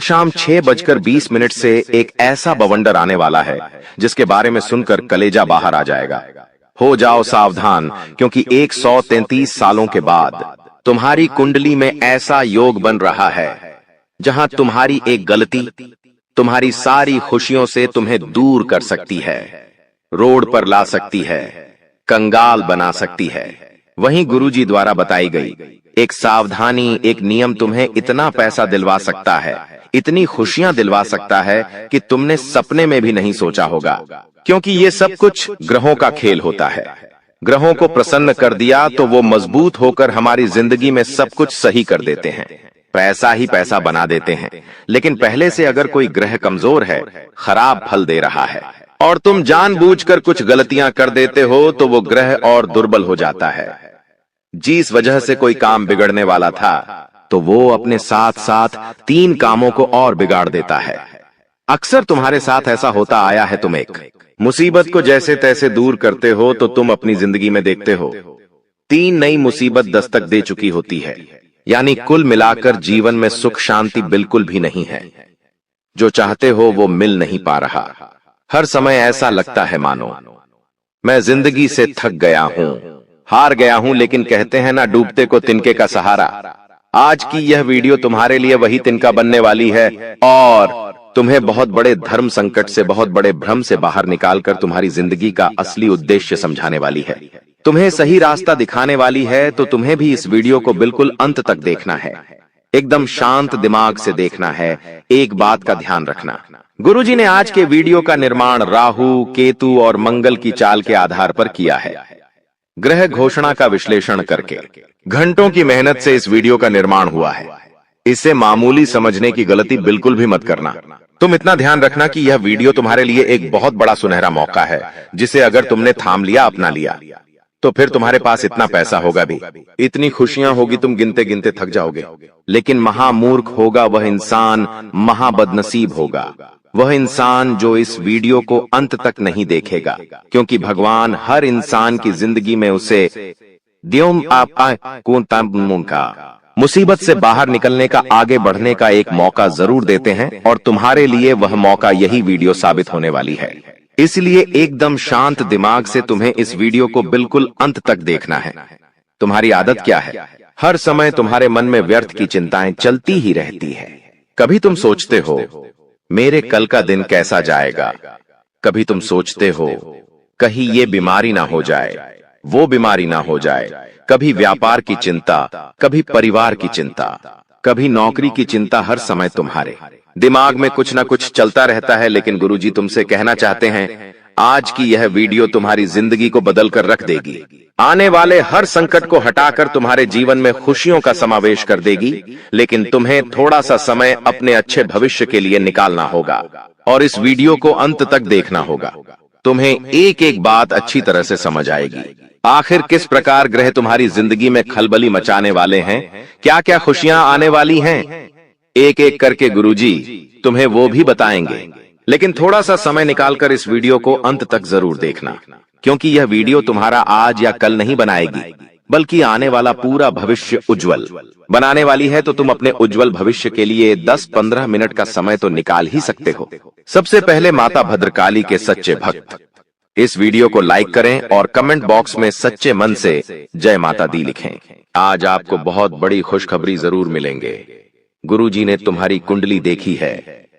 शाम 6:20 से एक ऐसा बवंडर आने वाला है जिसके बारे में सुनकर कलेजा बाहर आ जाएगा। हो जाओ सावधान, क्योंकि 133 सालों के बाद तुम्हारी कुंडली में ऐसा योग बन रहा है जहां तुम्हारी एक गलती तुम्हारी सारी खुशियों से तुम्हें दूर कर सकती है, रोड पर ला सकती है, कंगाल बना सकती है। वहीं गुरुजी द्वारा बताई गई एक सावधानी, एक नियम तुम्हें इतना पैसा दिलवा सकता है, इतनी खुशियां दिलवा सकता है कि तुमने सपने में भी नहीं सोचा होगा। क्योंकि ये सब कुछ ग्रहों का खेल होता है। ग्रहों को प्रसन्न कर दिया तो वो मजबूत होकर हमारी जिंदगी में सब कुछ सही कर देते हैं, पैसा ही पैसा बना देते हैं। लेकिन पहले से अगर कोई ग्रह कमजोर है, खराब फल दे रहा है और तुम जानबूझकर कुछ गलतियां कर देते हो तो वो ग्रह और दुर्बल हो जाता है। जिस वजह से कोई काम बिगड़ने वाला था तो वो अपने साथ साथ 3 कामों को और बिगाड़ देता है। अक्सर तुम्हारे साथ ऐसा होता आया है। तुम एक मुसीबत को जैसे तैसे दूर करते हो तो तुम अपनी जिंदगी में देखते हो 3 नई मुसीबत दस्तक दे चुकी होती है। यानी कुल मिलाकर जीवन में सुख शांति बिल्कुल भी नहीं है। जो चाहते हो वो मिल नहीं पा रहा। हर समय ऐसा लगता है मानो मैं जिंदगी से थक गया हूं, हार गया हूं। लेकिन कहते हैं ना, डूबते को तिनके का सहारा। आज की यह वीडियो तुम्हारे लिए वही तिनका बनने वाली है और तुम्हें बहुत बड़े धर्म संकट से, बहुत बड़े भ्रम से बाहर निकालकर तुम्हारी जिंदगी का असली उद्देश्य समझाने वाली है, तुम्हें सही रास्ता दिखाने वाली है। तो तुम्हें भी इस वीडियो को बिल्कुल अंत तक देखना है, एकदम शांत दिमाग से देखना है। एक बात का ध्यान रखना, गुरुजी ने आज के वीडियो का निर्माण राहु, केतु और मंगल की चाल के आधार पर किया है। ग्रह घोषणा का विश्लेषण करके घंटों की मेहनत से इस वीडियो का निर्माण हुआ है। इसे मामूली समझने की गलती बिल्कुल भी मत करना। तुम इतना ध्यान रखना कि यह वीडियो तुम्हारे लिए एक बहुत बड़ा सुनहरा मौका है, जिसे अगर तुमने थाम लिया, अपना लिया, तो फिर तुम्हारे पास इतना पैसा होगा भी, इतनी खुशियां होगी, तुम गिनते गिनते थक जाओगे। लेकिन महामूर्ख होगा वह इंसान, महाबदनसीब होगा वह इंसान जो इस वीडियो को अंत तक नहीं देखेगा। क्योंकि भगवान हर इंसान की जिंदगी में उसे मुसीबत से बाहर निकलने का, आगे बढ़ने का एक मौका जरूर देते हैं और तुम्हारे लिए वह मौका यही वीडियो साबित होने वाली है। इसलिए एकदम शांत दिमाग से तुम्हें इस वीडियो को बिल्कुल अंत तक देखना है। तुम्हारी आदत क्या है? हर समय तुम्हारे मन में व्यर्थ की चिंताएं चलती ही रहती है। कभी तुम सोचते हो मेरे कल का दिन कैसा जाएगा, कभी तुम सोचते हो कहीं ये बीमारी ना हो जाए, वो बीमारी ना हो जाए, कभी व्यापार की चिंता, कभी परिवार की चिंता, कभी नौकरी की चिंता। हर समय तुम्हारे दिमाग में कुछ ना कुछ चलता रहता है। लेकिन गुरुजी तुमसे कहना चाहते हैं, आज की यह वीडियो तुम्हारी जिंदगी को बदल कर रख देगी। आने वाले हर संकट को हटाकर तुम्हारे जीवन में खुशियों का समावेश कर देगी। लेकिन तुम्हें थोड़ा सा समय अपने अच्छे भविष्य के लिए निकालना होगा और इस वीडियो को अंत तक देखना होगा। तुम्हें एक एक बात अच्छी तरह से समझ आएगी। आखिर किस प्रकार ग्रह तुम्हारी जिंदगी में खलबली मचाने वाले हैं, क्या क्या खुशियां आने वाली हैं, एक एक करके गुरुजी तुम्हें वो भी बताएंगे। लेकिन थोड़ा सा समय निकालकर इस वीडियो को अंत तक जरूर देखना, क्योंकि यह वीडियो तुम्हारा आज या कल नहीं बनाएगी, बल्कि आने वाला पूरा भविष्य उज्जवल बनाने वाली है। तो तुम अपने उज्जवल भविष्य के लिए 10-15 मिनट का समय तो निकाल ही सकते हो। सबसे पहले माता भद्रकाली के सच्चे भक्त इस वीडियो को लाइक करें और कमेंट बॉक्स में सच्चे मन से जय माता दी लिखें। आज आपको बहुत बड़ी खुशखबरी जरूर मिलेंगे। गुरुजी ने तुम्हारी कुंडली देखी है,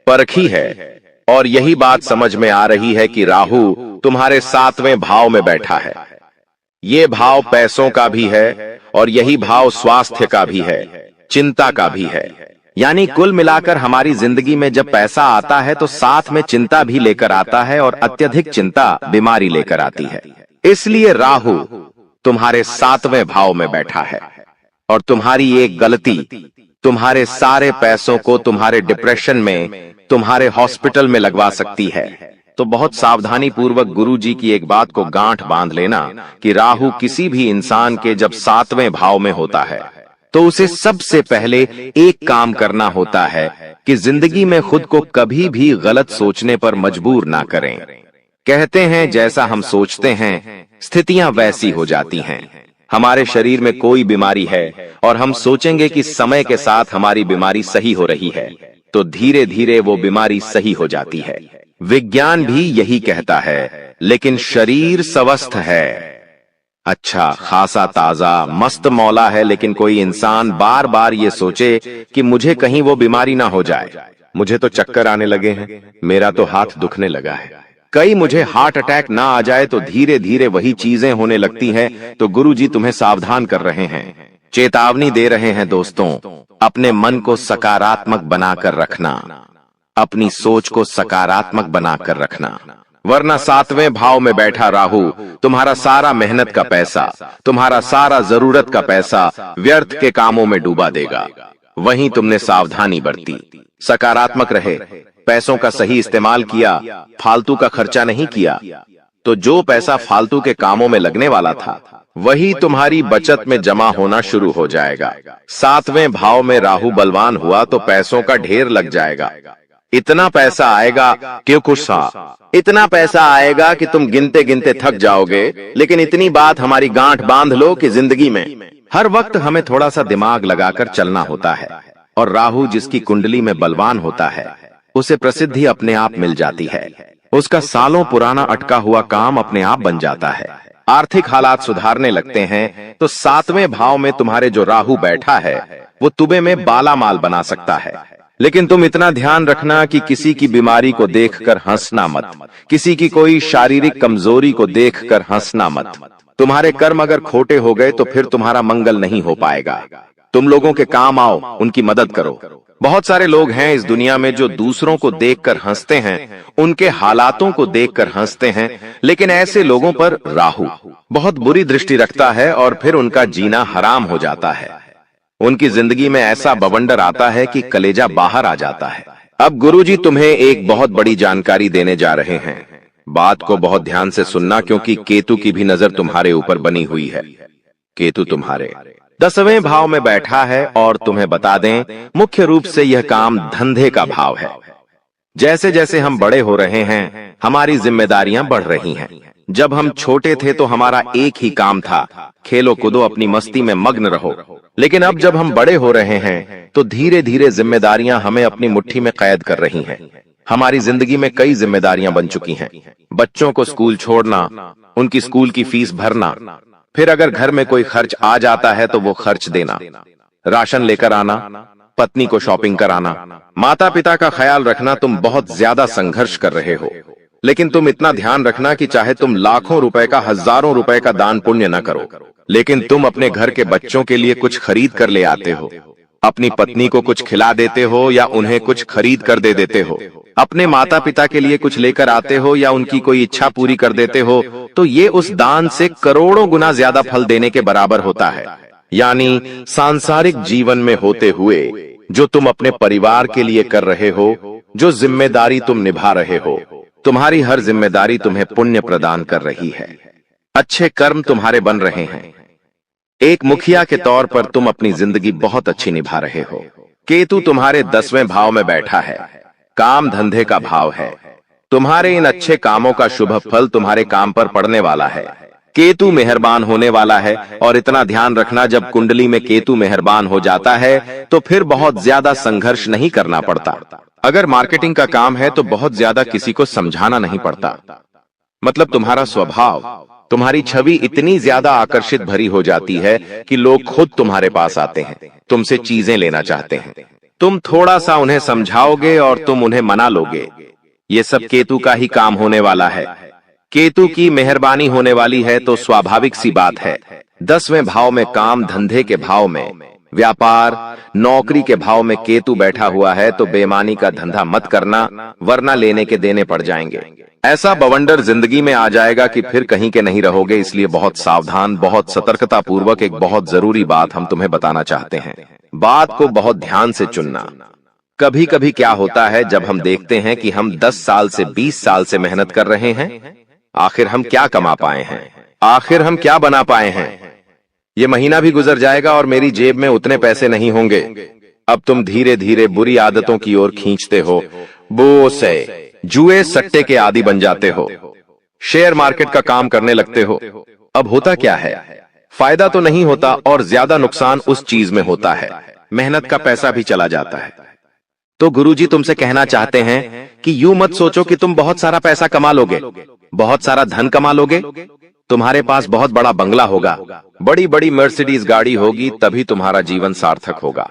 परखी है और यही बात समझ में आ रही है कि राहु तुम्हारे 7वें भाव में बैठा है। ये भाव पैसों का भी है और यही भाव स्वास्थ्य का भी है, चिंता का भी है। यानी कुल मिलाकर हमारी जिंदगी में जब पैसा आता है तो साथ में चिंता भी लेकर आता है और अत्यधिक चिंता बीमारी लेकर आती है। इसलिए राहु तुम्हारे 7वें भाव में बैठा है और तुम्हारी एक गलती तुम्हारे सारे पैसों को तुम्हारे डिप्रेशन में, तुम्हारे हॉस्पिटल में लगवा सकती है। तो बहुत सावधानी पूर्वक गुरुजी की एक बात को गांठ बांध लेना कि राहु किसी भी इंसान के जब 7वें भाव में होता है तो उसे सबसे पहले एक काम करना होता है कि जिंदगी में खुद को कभी भी गलत सोचने पर मजबूर ना करें। कहते हैं जैसा हम सोचते हैं स्थितियां वैसी हो जाती हैं। हमारे शरीर में कोई बीमारी है और हम सोचेंगे कि समय के साथ हमारी बीमारी सही हो रही है, तो धीरे धीरे वो बीमारी सही हो जाती है। विज्ञान भी यही कहता है, लेकिन शरीर स्वस्थ है, अच्छा खासा ताजा मस्त मौला है, लेकिन कोई इंसान बार बार ये सोचे कि मुझे कहीं वो बीमारी ना हो जाए, मुझे तो चक्कर आने लगे हैं, मेरा तो हाथ दुखने लगा है, कहीं मुझे हार्ट अटैक ना आ जाए, तो धीरे धीरे वही चीजें होने लगती हैं। तो गुरुजी तुम्हें सावधान कर रहे हैं, चेतावनी दे रहे हैं दोस्तों, अपने मन को सकारात्मक बनाकर रखना, अपनी सोच को सकारात्मक बनाकर रखना, वरना 7वें भाव में बैठा राहु तुम्हारा सारा मेहनत का पैसा, तुम्हारा सारा जरूरत का पैसा व्यर्थ के कामों में डूबा देगा। वहीं तुमने सावधानी बरती, सकारात्मक रहे, पैसों का सही इस्तेमाल किया, फालतू का खर्चा नहीं किया, तो जो पैसा फालतू के कामों में लगने वाला था वही तुम्हारी बचत में जमा होना शुरू हो जाएगा। 7वें भाव में राहु बलवान हुआ तो पैसों का ढेर लग जाएगा, इतना पैसा आएगा क्यों कुछ सा, इतना पैसा आएगा कि तुम गिनते गिनते थक जाओगे। लेकिन इतनी बात हमारी गांठ बांध लो कि जिंदगी में हर वक्त हमें थोड़ा सा दिमाग लगाकर चलना होता है, और राहु जिसकी कुंडली में बलवान होता है उसे प्रसिद्धि अपने आप मिल जाती है, उसका सालों पुराना अटका हुआ काम अपने आप बन जाता है, आर्थिक हालात सुधारने लगते हैं। तो 7वें भाव में तुम्हारे जो राहु बैठा है वो तुम्हें में बाला माल बना सकता है। लेकिन तुम इतना ध्यान रखना कि किसी की बीमारी को देखकर हंसना मत, किसी की कोई शारीरिक कमजोरी को देखकर हंसना मत। तुम्हारे कर्म अगर खोटे हो गए तो फिर तुम्हारा मंगल नहीं हो पाएगा। तुम लोगों के काम आओ, उनकी मदद करो। बहुत सारे लोग हैं इस दुनिया में जो दूसरों को देखकर हंसते हैं, उनके हालातों को देखकर हंसते हैं, लेकिन ऐसे लोगों पर राहु बहुत बुरी दृष्टि रखता है और फिर उनका जीना हराम हो जाता है। उनकी जिंदगी में ऐसा बवंडर आता है कि कलेजा बाहर आ जाता है। अब गुरुजी तुम्हें एक बहुत बड़ी जानकारी देने जा रहे हैं, बात को बहुत ध्यान से सुनना, क्योंकि केतु की भी नजर तुम्हारे ऊपर बनी हुई है। केतु तुम्हारे 10वें भाव में बैठा है और तुम्हें बता दें, मुख्य रूप से यह काम धंधे का भाव है। जैसे जैसे हम बड़े हो रहे हैं हमारी जिम्मेदारियां बढ़ रही हैं। जब हम छोटे थे तो हमारा एक ही काम था, खेलो कूदो अपनी मस्ती में मग्न रहो। लेकिन अब जब हम बड़े हो रहे हैं तो धीरे धीरे जिम्मेदारियां हमें अपनी मुट्ठी में कैद कर रही हैं। हमारी जिंदगी में कई जिम्मेदारियां बन चुकी हैं, बच्चों को स्कूल छोड़ना, उनकी स्कूल की फीस भरना, फिर अगर घर में कोई खर्च आ जाता है तो वो खर्च देना, राशन लेकर आना, पत्नी को शॉपिंग कराना, माता पिता का ख्याल रखना। तुम बहुत ज्यादा संघर्ष कर रहे हो, लेकिन तुम इतना ध्यान रखना कि चाहे तुम लाखों रुपए का, हजारों रुपए का दान पुण्य न करो, लेकिन तुम अपने घर के बच्चों के लिए कुछ खरीद कर ले आते हो, अपनी पत्नी को कुछ खिला देते हो या उन्हें कुछ खरीद कर दे देते हो, अपने माता पिता के लिए कुछ लेकर आते हो या उनकी कोई इच्छा पूरी कर देते हो, तो ये उस दान से करोड़ों गुना ज्यादा फल देने के बराबर होता है। यानी सांसारिक जीवन में होते हुए जो तुम अपने परिवार के लिए कर रहे हो, जो जिम्मेदारी तुम निभा रहे हो, तुम्हारी हर जिम्मेदारी तुम्हें पुण्य प्रदान कर रही है, अच्छे कर्म तुम्हारे बन रहे हैं। एक मुखिया के तौर पर तुम अपनी जिंदगी बहुत अच्छी निभा रहे हो। केतु तुम्हारे 10वें भाव में बैठा है, काम धंधे का भाव है। तुम्हारे इन अच्छे कामों का शुभ फल तुम्हारे काम पर पड़ने वाला है। केतु मेहरबान होने वाला है, और इतना ध्यान रखना, जब कुंडली में केतु मेहरबान हो जाता है तो फिर बहुत ज्यादा संघर्ष नहीं करना पड़ता। अगर मार्केटिंग का काम है तो बहुत ज्यादा किसी को समझाना नहीं पड़ता। मतलब तुम्हारा स्वभाव, तुम्हारी छवि इतनी ज्यादा आकर्षित भरी हो जाती है कि लोग खुद तुम्हारे पास आते हैं, तुमसे चीजें लेना चाहते हैं। तुम थोड़ा सा उन्हें समझाओगे और तुम उन्हें मना लोगे। ये सब केतु का ही काम होने वाला है। केतु की मेहरबानी होने वाली है तो स्वाभाविक सी बात है। 10वें भाव में काम धंधे के भाव में, व्यापार नौकरी के भाव में केतु बैठा हुआ है, तो बेईमानी का धंधा मत करना, वरना लेने के देने पड़ जाएंगे। ऐसा बवंडर जिंदगी में आ जाएगा कि फिर कहीं के नहीं रहोगे। इसलिए बहुत सावधान, बहुत सतर्कता पूर्वक एक बहुत जरूरी बात हम तुम्हें बताना चाहते हैं। बात को बहुत ध्यान से चुनना। कभी कभी क्या होता है, जब हम देखते हैं कि हम 10 साल से 20 साल से मेहनत कर रहे हैं, आखिर हम क्या कमा पाए हैं, आखिर हम क्या बना पाए हैं, ये महीना भी गुजर जाएगा और मेरी जेब में उतने पैसे नहीं होंगे। अब तुम धीरे धीरे बुरी आदतों की ओर खींचते हो, बोसे जुए सट्टे के आदी बन जाते हो, शेयर मार्केट का काम करने लगते हो। अब होता क्या है, फायदा तो नहीं होता और ज्यादा नुकसान उस चीज में होता है, मेहनत का पैसा भी चला जाता है। तो गुरुजी तुमसे कहना चाहते हैं कि यूं मत सोचो कि तुम बहुत सारा पैसा कमा लोगे, बहुत सारा धन कमा लोगे, तुम्हारे पास बहुत बड़ा बंगला होगा, बड़ी बड़ी मर्सिडीज गाड़ी होगी, तभी तुम्हारा जीवन सार्थक होगा।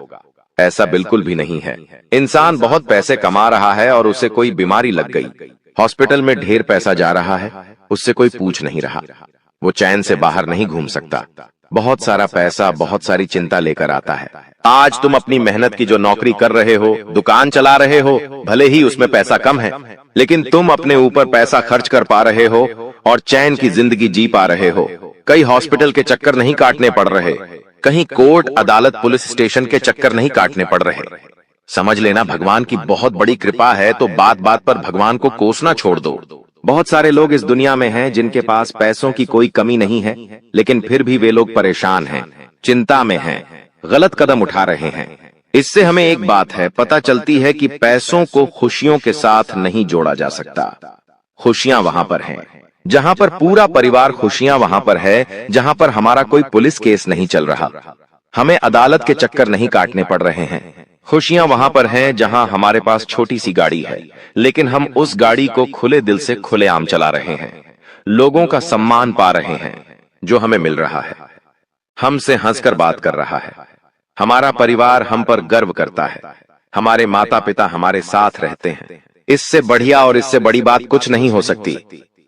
ऐसा बिल्कुल भी नहीं है। इंसान बहुत पैसे कमा रहा है और उसे कोई बीमारी लग गई, हॉस्पिटल में ढेर पैसा जा रहा है, उससे कोई पूछ नहीं रहा, वो चैन से बाहर नहीं घूम सकता। बहुत सारा पैसा बहुत सारी चिंता लेकर आता है। आज तुम अपनी मेहनत की जो नौकरी कर रहे हो, दुकान चला रहे हो, भले ही उसमें पैसा कम है, लेकिन तुम अपने ऊपर पैसा खर्च कर पा रहे हो और चैन की जिंदगी जी पा रहे हो। कई हॉस्पिटल के चक्कर नहीं काटने पड़ रहे, कहीं कोर्ट अदालत पुलिस स्टेशन के चक्कर नहीं काटने पड़ रहे। समझ लेना भगवान की बहुत बड़ी कृपा है, तो बात बात पर भगवान को कोसना छोड़ दो। बहुत सारे लोग इस दुनिया में हैं जिनके पास पैसों की कोई कमी नहीं है, लेकिन फिर भी वे लोग परेशान हैं, चिंता में हैं, गलत कदम उठा रहे हैं। इससे हमें एक बात है पता चलती है कि पैसों को खुशियों के साथ नहीं जोड़ा जा सकता। खुशियां वहां पर हैं जहां पर पूरा परिवार, खुशियां वहां पर है जहां पर हमारा कोई पुलिस केस नहीं चल रहा, हमें अदालत के चक्कर नहीं काटने पड़ रहे हैं। खुशियां वहां पर हैं जहां हमारे पास छोटी सी गाड़ी है, लेकिन हम उस गाड़ी को खुले दिल से खुलेआम चला रहे हैं, लोगों का सम्मान पा रहे हैं, जो हमें मिल रहा है, हमसे हंसकर बात कर रहा है, हमारा परिवार हम पर गर्व करता है, हमारे माता पिता हमारे साथ रहते हैं। इससे बढ़िया और इससे बड़ी बात कुछ नहीं हो सकती।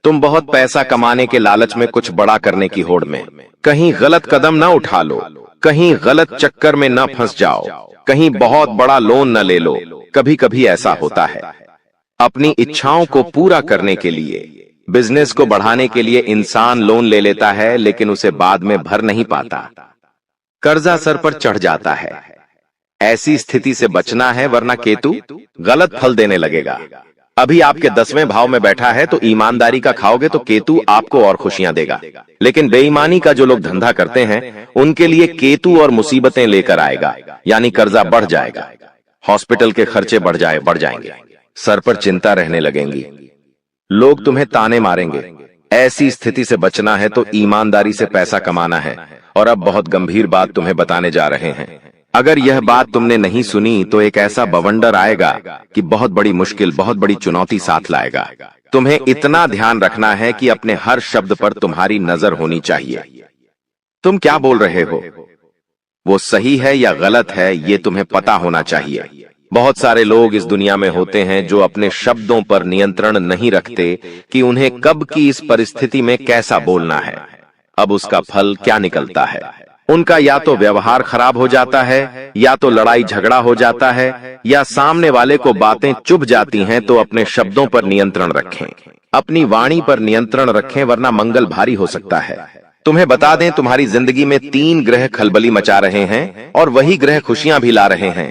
तुम बहुत पैसा कमाने के लालच में, कुछ बड़ा करने की होड़ में कहीं गलत कदम न उठा लो, कहीं गलत चक्कर में न फंस जाओ, कहीं बहुत बड़ा लोन न ले लो। कभी कभी ऐसा होता है, अपनी इच्छाओं को पूरा करने के लिए, बिजनेस को बढ़ाने के लिए इंसान लोन ले लेता है, लेकिन उसे बाद में भर नहीं पाता, कर्जा सर पर चढ़ जाता है। ऐसी स्थिति से बचना है, वरना केतु गलत फल देने लगेगा। अभी आपके 10वें भाव में बैठा है, तो ईमानदारी का खाओगे तो केतु आपको और खुशियां देगा, लेकिन बेईमानी का जो लोग धंधा करते हैं उनके लिए केतु और मुसीबतें लेकर आएगा, यानी कर्जा बढ़ जाएगा, हॉस्पिटल के खर्चे बढ़ जाएंगे, सर पर चिंता रहने लगेंगी, लोग तुम्हें ताने मारेंगे। ऐसी स्थिति से बचना है तो ईमानदारी से पैसा कमाना है। और अब बहुत गंभीर बात तुम्हें बताने जा रहे हैं। अगर यह बात तुमने नहीं सुनी तो एक ऐसा बवंडर आएगा कि बहुत बड़ी मुश्किल, बहुत बड़ी चुनौती साथ लाएगा। तुम्हें इतना ध्यान रखना है कि अपने हर शब्द पर तुम्हारी नजर होनी चाहिए। तुम क्या बोल रहे हो, वो सही है या गलत है, ये तुम्हें पता होना चाहिए। बहुत सारे लोग इस दुनिया में होते हैं जो अपने शब्दों पर नियंत्रण नहीं रखते कि उन्हें कब की इस परिस्थिति में कैसा बोलना है। अब उसका फल क्या निकलता है, उनका या तो व्यवहार खराब हो जाता है, या तो लड़ाई झगड़ा हो जाता है, या सामने वाले को बातें चुभ जाती हैं। तो अपने शब्दों पर नियंत्रण रखें, अपनी वाणी पर नियंत्रण रखें, वरना मंगल भारी हो सकता है। तुम्हें बता दें, तुम्हारी जिंदगी में 3 ग्रह खलबली मचा रहे हैं और वही ग्रह खुशियां भी ला रहे हैं।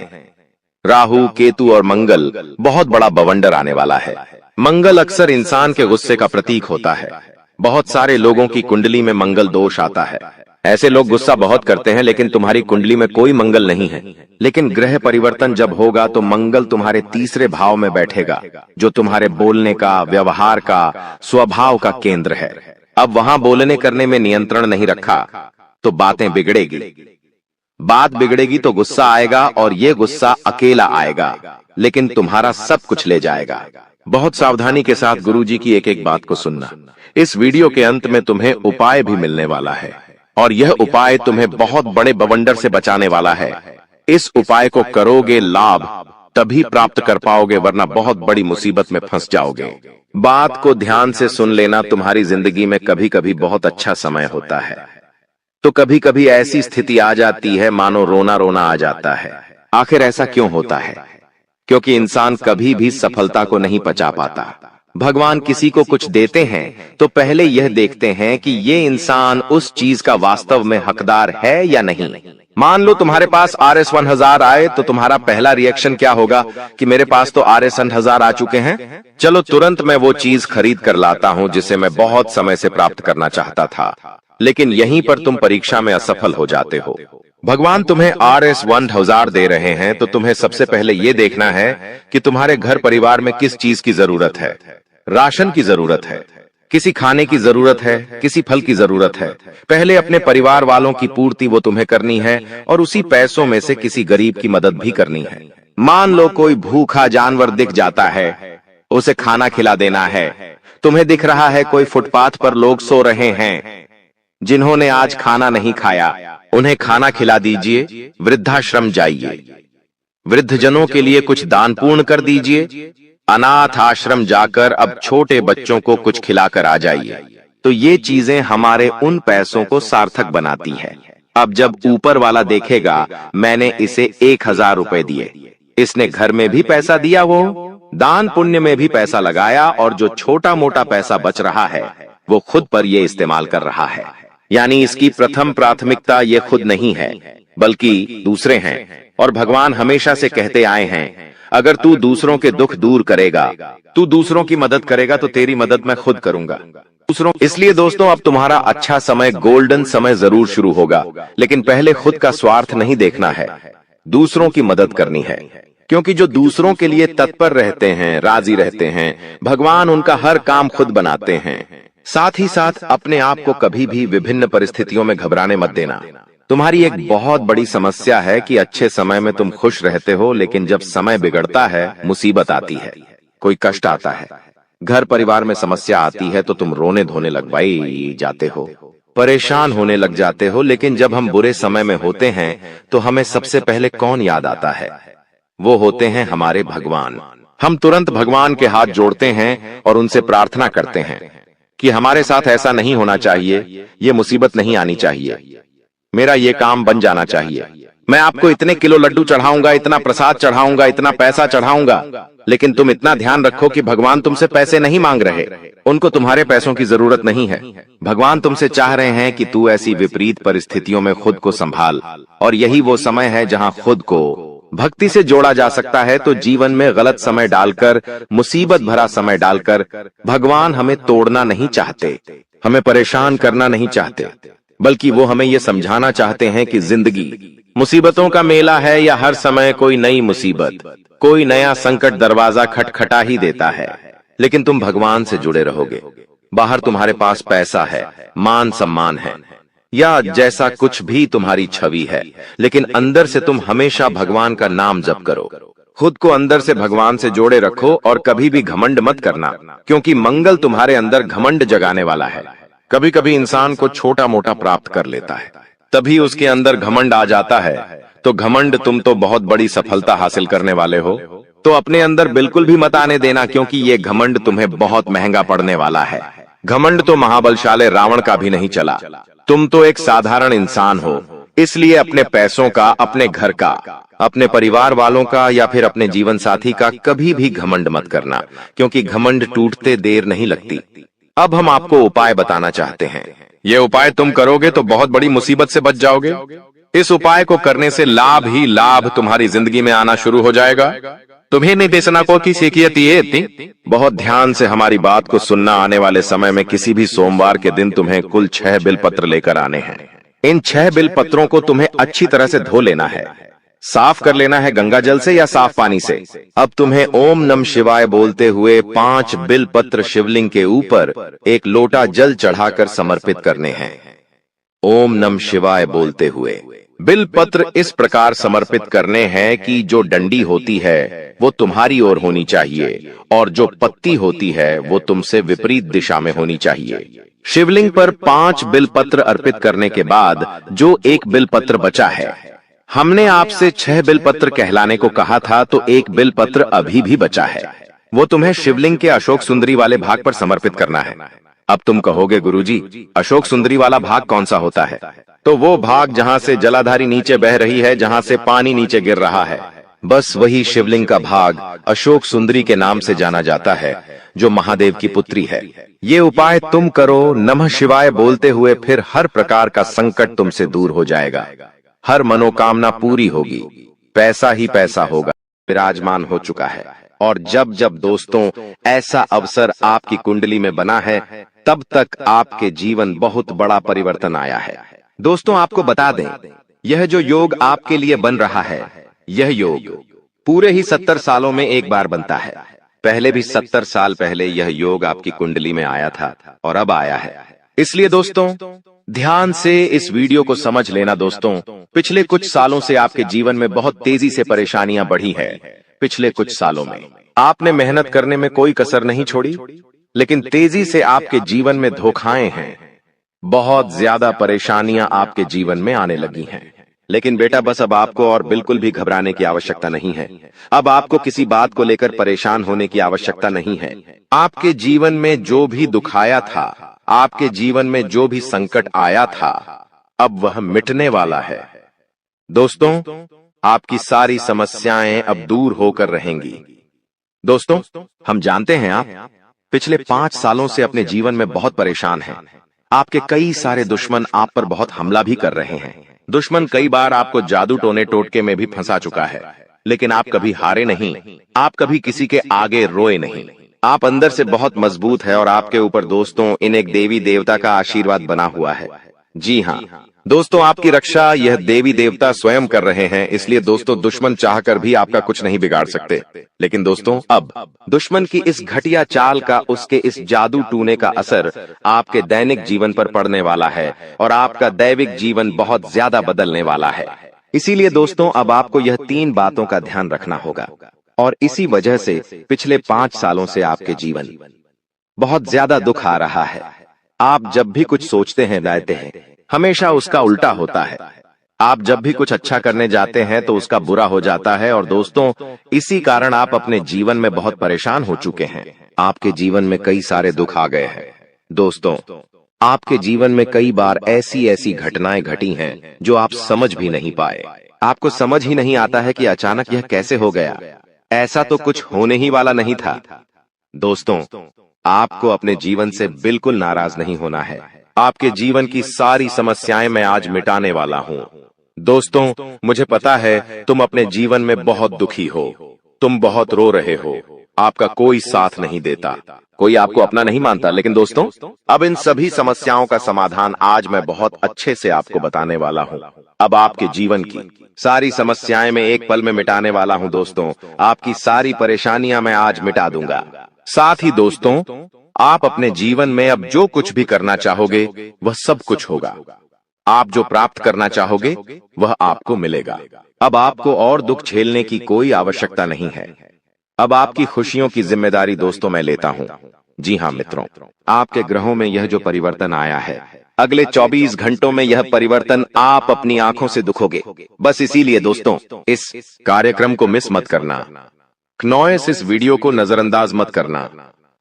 राहु, केतु और मंगल। बहुत बड़ा बवंडर आने वाला है। मंगल अक्सर इंसान के गुस्से का प्रतीक होता है। बहुत सारे लोगों की कुंडली में मंगल दोष आता है। ऐसे लोग गुस्सा बहुत करते हैं, लेकिन तुम्हारी कुंडली में कोई मंगल नहीं है। लेकिन ग्रह परिवर्तन जब होगा तो मंगल तुम्हारे 3रे भाव में बैठेगा, जो तुम्हारे बोलने का, व्यवहार का, स्वभाव का केंद्र है। अब वहां बोलने करने में नियंत्रण नहीं रखा तो बातें बिगड़ेगी। बात बिगड़ेगी तो गुस्सा आएगा, और ये गुस्सा अकेला आएगा, लेकिन तुम्हारा सब कुछ ले जाएगा। बहुत सावधानी के साथ गुरुजी की एक एक बात को सुनना। इस वीडियो के अंत में तुम्हें उपाय भी मिलने वाला है, और यह उपाय तुम्हें बहुत बड़े बवंडर से बचाने वाला है। इस उपाय को करोगे, लाभ तभी प्राप्त कर पाओगे, वरना बहुत बड़ी मुसीबत में फंस जाओगे। बात को ध्यान से सुन लेना। तुम्हारी जिंदगी में कभी कभी बहुत अच्छा समय होता है, तो कभी कभी ऐसी स्थिति आ जाती है मानो रोना रोना आ जाता है। आखिर ऐसा क्यों होता है? क्योंकि इंसान कभी भी सफलता को नहीं पचा पाता। भगवान किसी को कुछ देते हैं तो पहले यह देखते हैं कि ये इंसान उस चीज का वास्तव में हकदार है या नहीं। मान लो तुम्हारे पास RS 1000 आए, तो तुम्हारा पहला रिएक्शन क्या होगा कि मेरे पास तो RS 1000 आ चुके हैं, चलो तुरंत मैं वो चीज खरीद कर लाता हूं जिसे मैं बहुत समय से प्राप्त करना चाहता था। लेकिन यहीं पर तुम परीक्षा में असफल हो जाते हो। भगवान तुम्हें RS 1000 दे रहे हैं, तो तुम्हें सबसे पहले यह देखना है कि तुम्हारे घर परिवार में किस चीज की जरूरत है। राशन की जरूरत है, किसी खाने की जरूरत है, किसी फल की जरूरत है, पहले अपने परिवार वालों की पूर्ति वो तुम्हें करनी है और उसी पैसों में से किसी गरीब की मदद भी करनी है। मान लो कोई भूखा जानवर दिख जाता है, उसे खाना खिला देना है। तुम्हें दिख रहा है कोई फुटपाथ पर लोग सो रहे हैं जिन्होंने आज खाना नहीं खाया, उन्हें खाना खिला दीजिए। वृद्धाश्रम जाइए, वृद्धजनों के लिए कुछ दान पूर्ण कर दीजिए। अनाथ आश्रम जाकर अब छोटे बच्चों को कुछ खिलाकर आ जाइए। तो ये चीजें हमारे उन पैसों को सार्थक बनाती है। अब जब ऊपर वाला देखेगा मैंने इसे 1000 रुपए दिए, इसने घर में भी पैसा दिया, वो दान पुण्य में भी पैसा लगाया, और जो छोटा मोटा पैसा बच रहा है वो खुद पर ये इस्तेमाल कर रहा है। यानी इसकी प्रथम प्राथमिकता ये खुद नहीं है बल्कि दूसरे हैं। और भगवान हमेशा से कहते आए हैं, अगर तू दूसरों के दुख दूर करेगा, तू दूसरों की मदद करेगा, तो तेरी मदद मैं खुद करूंगा। इसलिए दोस्तों, अब तुम्हारा अच्छा समय, गोल्डन समय जरूर शुरू होगा, लेकिन पहले खुद का स्वार्थ नहीं देखना है, दूसरों की मदद करनी है। क्योंकि जो दूसरों के लिए तत्पर रहते हैं, राजी रहते हैं, भगवान उनका हर काम खुद बनाते हैं। साथ ही साथ अपने आप को कभी भी विभिन्न परिस्थितियों में घबराने मत देना। तुम्हारी एक बहुत बड़ी समस्या है कि अच्छे समय में तुम खुश रहते हो, लेकिन जब समय बिगड़ता है, मुसीबत आती है, कोई कष्ट आता है, घर परिवार में समस्या आती है, तो तुम रोने धोने लगवाई जाते हो, परेशान होने लग जाते हो। लेकिन जब हम बुरे समय में होते हैं तो हमें सबसे पहले कौन याद आता है? वो होते हैं हमारे भगवान। हम तुरंत भगवान के हाथ जोड़ते हैं और उनसे प्रार्थना करते हैं कि हमारे साथ ऐसा नहीं होना चाहिए, ये मुसीबत नहीं आनी चाहिए, मेरा ये काम बन जाना चाहिए, मैं आपको इतने किलो लड्डू चढ़ाऊंगा, इतना प्रसाद चढ़ाऊंगा, इतना पैसा चढ़ाऊंगा। लेकिन तुम इतना ध्यान रखो कि भगवान तुमसे पैसे नहीं मांग रहे, उनको तुम्हारे पैसों की जरूरत नहीं है। भगवान तुमसे चाह रहे हैं कि तू ऐसी विपरीत परिस्थितियों में खुद को संभाल, और यही वो समय है जहां खुद को भक्ति से जोड़ा जा सकता है। तो जीवन में गलत समय डालकर, मुसीबत भरा समय डालकर भगवान हमें तोड़ना नहीं चाहते, हमें परेशान करना नहीं चाहते, बल्कि वो हमें ये समझाना चाहते हैं कि जिंदगी मुसीबतों का मेला है, या हर समय कोई नई मुसीबत, कोई नया संकट दरवाजा खटखटा ही देता है। लेकिन तुम भगवान से जुड़े रहोगे, बाहर तुम्हारे पास पैसा है, मान सम्मान है, या जैसा कुछ भी तुम्हारी छवि है, लेकिन अंदर से तुम हमेशा भगवान का नाम जप करो। खुद को अंदर से भगवान से जोड़े रखो और कभी भी घमंड मत करना, क्योंकि मंगल तुम्हारे अंदर घमंड जगाने वाला है। कभी कभी इंसान को छोटा मोटा प्राप्त कर लेता है, तभी उसके अंदर घमंड आ जाता है। तो घमंड, तुम तो बहुत बड़ी सफलता हासिल करने वाले हो, तो अपने अंदर बिल्कुल भी मत आने देना, क्योंकि ये घमंड तुम्हें बहुत महंगा पड़ने वाला है। घमंड तो महाबलशाली रावण का भी नहीं चला, तुम तो एक साधारण इंसान हो। इसलिए अपने पैसों का, अपने घर का, अपने परिवार वालों का, या फिर अपने जीवन साथी का कभी भी घमंड मत करना, क्योंकि घमंड टूटते देर नहीं लगती। अब हम आपको उपाय बताना चाहते हैं। ये उपाय तुम करोगे तो बहुत बड़ी मुसीबत से बच जाओगे। इस उपाय को करने से लाभ ही लाभ तुम्हारी जिंदगी में आना शुरू हो जाएगा। तुम्हें निर्देशना को की सीखियती है इतनी। बहुत ध्यान से हमारी बात को सुनना। आने वाले समय में किसी भी सोमवार के दिन तुम्हें कुल 6 बिलपत्र लेकर आने हैं। इन 6 बिलपत्रों को तुम्हें अच्छी तरह से धो लेना है, साफ कर लेना है गंगा जल से या साफ पानी से। अब तुम्हें ओम नमः शिवाय बोलते हुए 5 बिलपत्र शिवलिंग के ऊपर 1 लोटा जल चढ़ाकर समर्पित करने हैं। ओम नमः शिवाय बोलते हुए बिलपत्र इस प्रकार समर्पित करने हैं कि जो डंडी होती है वो तुम्हारी ओर होनी चाहिए, और जो पत्ती होती है वो तुमसे विपरीत दिशा में होनी चाहिए। शिवलिंग पर 5 बिलपत्र अर्पित करने के बाद जो 1 बिलपत्र बचा है, हमने आपसे 6 बिलपत्र कहलाने को कहा था, तो 1 बिलपत्र अभी भी बचा है, वो तुम्हें शिवलिंग के अशोक सुंदरी वाले भाग पर समर्पित करना है। अब तुम कहोगे गुरुजी, अशोक सुंदरी वाला भाग कौन सा होता है? तो वो भाग जहां से जलाधारी नीचे बह रही है, जहां से पानी नीचे गिर रहा है, बस वही शिवलिंग का भाग अशोक सुंदरी के नाम से जाना जाता है, जो महादेव की पुत्री है। ये उपाय तुम करो नमः शिवाय बोलते हुए, फिर हर प्रकार का संकट तुमसे दूर हो जाएगा, हर मनोकामना पूरी होगी, पैसा ही पैसा होगा, विराजमान हो चुका है। और जब जब दोस्तों ऐसा अवसर आपकी कुंडली में बना है, तब तक आपके जीवन बहुत बड़ा परिवर्तन आया है। दोस्तों आपको बता दें, यह जो योग आपके लिए बन रहा है, यह योग पूरे ही 70 सालों में एक बार बनता है। पहले भी 70 साल पहले यह योग आपकी कुंडली में आया था और अब आया है। इसलिए दोस्तों ध्यान से इस वीडियो को समझ लेना। दोस्तों पिछले कुछ सालों से आपके जीवन में बहुत तेजी से परेशानियां बढ़ी है। पिछले कुछ सालों में आपने मेहनत करने में कोई कसर नहीं छोड़ी, लेकिन तेजी से आपके जीवन में धोखाएं हैं। बहुत ज्यादा परेशानियां आपके जीवन में आने लगी हैं। लेकिन बेटा बस अब आपको और बिल्कुल भी घबराने की आवश्यकता नहीं है। अब आपको किसी बात को लेकर परेशान होने की आवश्यकता नहीं है। आपके जीवन में जो भी दुख आया था, आपके जीवन में जो भी संकट आया था, अब वह मिटने वाला है। दोस्तों आपकी सारी समस्याएं अब दूर होकर रहेंगी। दोस्तों हम जानते हैं आप पिछले 5 सालों से अपने जीवन में बहुत परेशान हैं। आपके कई सारे दुश्मन आप पर बहुत हमला भी कर रहे हैं। दुश्मन कई बार आपको जादू टोने टोटके में भी फंसा चुका है, लेकिन आप कभी हारे नहीं, आप कभी किसी के आगे रोए नहीं। आप अंदर से बहुत मजबूत है और आपके ऊपर दोस्तों इन एक देवी देवता का आशीर्वाद बना हुआ है। जी हाँ दोस्तों, आपकी रक्षा यह देवी देवता स्वयं कर रहे हैं। इसलिए दोस्तों दुश्मन चाहकर भी आपका कुछ नहीं बिगाड़ सकते। लेकिन दोस्तों अब दुश्मन की इस घटिया चाल का, उसके इस जादू टूने का असर आपके दैनिक जीवन पर पड़ने वाला है और आपका दैविक जीवन बहुत ज्यादा बदलने वाला है। इसीलिए दोस्तों अब आपको यह 3 बातों का ध्यान रखना होगा और इसी वजह से पिछले 5 सालों से आपके जीवन बहुत ज्यादा दुख आ रहा है। आप जब भी कुछ सोचते हैं, रहते हैं, हमेशा उसका उल्टा होता है। आप जब भी कुछ अच्छा करने जाते हैं तो उसका बुरा हो जाता है और दोस्तों इसी कारण आप अपने जीवन में बहुत परेशान हो चुके हैं। आपके जीवन में कई सारे दुख आ गए हैं। दोस्तों आपके जीवन में कई बार ऐसी ऐसी घटनाएं घटी हैं जो आप समझ भी नहीं पाए। आपको समझ ही नहीं आता है कि अचानक यह कैसे हो गया। ऐसा तो कुछ होने ही वाला नहीं था। दोस्तों आपको अपने जीवन से बिल्कुल नाराज नहीं होना है। आपके जीवन की सारी समस्याएं मैं आज मिटाने वाला हूं। दोस्तों मुझे पता है तुम अपने जीवन में बहुत दुखी हो, तुम बहुत रो रहे हो, आपका कोई साथ नहीं देता, कोई आपको अपना नहीं मानता। लेकिन दोस्तों अब इन सभी समस्याओं का समाधान आज मैं बहुत अच्छे से आपको बताने वाला हूं। अब आपके जीवन की सारी समस्याएं मैं एक पल में मिटाने वाला हूं। दोस्तों आपकी सारी परेशानियां मैं आज मिटा दूंगा। साथ ही दोस्तों आप अपने जीवन में अब जो कुछ भी करना चाहोगे वह सब कुछ होगा। आप जो प्राप्त करना चाहोगे वह आपको मिलेगा। अब आपको और दुख झेलने की कोई आवश्यकता नहीं है। अब आपकी खुशियों की जिम्मेदारी दोस्तों मैं लेता हूं। जी हाँ मित्रों, आपके ग्रहों में यह जो परिवर्तन आया है, अगले 24 घंटों में यह परिवर्तन आप अपनी आंखों से दिखोगे। बस इसीलिए दोस्तों इस कार्यक्रम को मिस मत करना। क्नॉयस इस वीडियो को नजरअंदाज मत करना।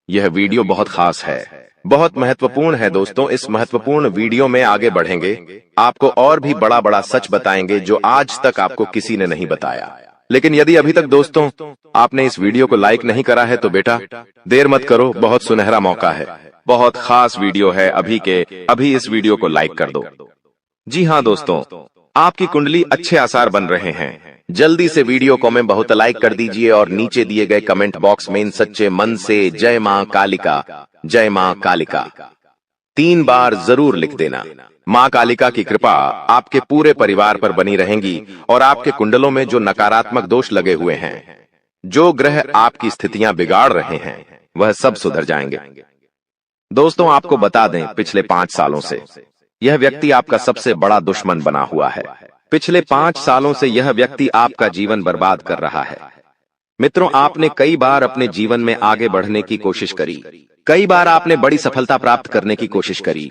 यह वीडियो बहुत खास है, बहुत महत्वपूर्ण है। दोस्तों इस महत्वपूर्ण वीडियो में आगे बढ़ेंगे, आपको और भी बड़ा बड़ा सच बताएंगे जो आज तक आपको किसी ने नहीं बताया। लेकिन यदि अभी तक दोस्तों आपने इस वीडियो को लाइक नहीं करा है तो बेटा देर मत करो, बहुत सुनहरा मौका है, बहुत खास वीडियो है। अभी इस वीडियो को लाइक कर दो। जी हाँ दोस्तों, आपकी कुंडली अच्छे आसार बन रहे हैं। जल्दी से वीडियो को में बहुत लाइक कर दीजिए और नीचे दिए गए कमेंट बॉक्स में इन सच्चे मन से जय मां कालिका, जय मां कालिका 3 बार जरूर लिख देना। मां कालिका की कृपा आपके पूरे परिवार पर बनी रहेंगी और आपके कुंडलों में जो नकारात्मक दोष लगे हुए हैं, जो ग्रह आपकी स्थितियां बिगाड़ रहे हैं, वह सब सुधर जाएंगे। दोस्तों आपको बता दें पिछले 5 सालों से यह व्यक्ति आपका सबसे बड़ा दुश्मन बना हुआ है। पिछले 5 सालों से यह व्यक्ति आपका जीवन बर्बाद कर रहा है। मित्रों आपने कई बार अपने जीवन में आगे बढ़ने की कोशिश करी, कई बार आपने बड़ी सफलता प्राप्त करने की कोशिश करी,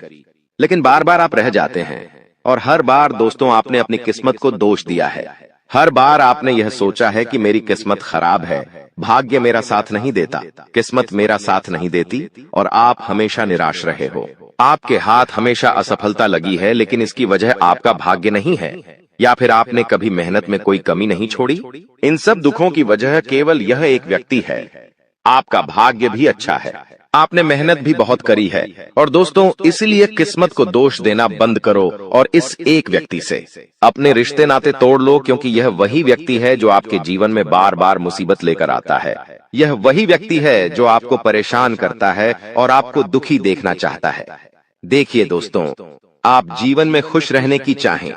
लेकिन बार बार आप रह जाते हैं। और हर बार दोस्तों आपने अपनी किस्मत को दोष दिया है। हर बार आपने यह सोचा है कि मेरी किस्मत खराब है, भाग्य मेरा साथ नहीं देता, किस्मत मेरा साथ नहीं देती, और आप हमेशा निराश रहे हो। आपके हाथ हमेशा असफलता लगी है, लेकिन इसकी वजह आपका भाग्य नहीं है, या फिर आपने कभी मेहनत में कोई कमी नहीं छोड़ी। इन सब दुखों की वजह केवल यह एक व्यक्ति है। आपका भाग्य भी अच्छा है, आपने मेहनत भी बहुत करी है। और दोस्तों इसलिए किस्मत को दोष देना बंद करो और इस एक व्यक्ति से अपने रिश्ते नाते तोड़ लो, क्योंकि यह वही व्यक्ति है जो आपके जीवन में बार बार मुसीबत लेकर आता है। यह वही व्यक्ति है जो आपको परेशान करता है और आपको दुखी देखना चाहता है। देखिए दोस्तों, आप जीवन में खुश रहने की चाहें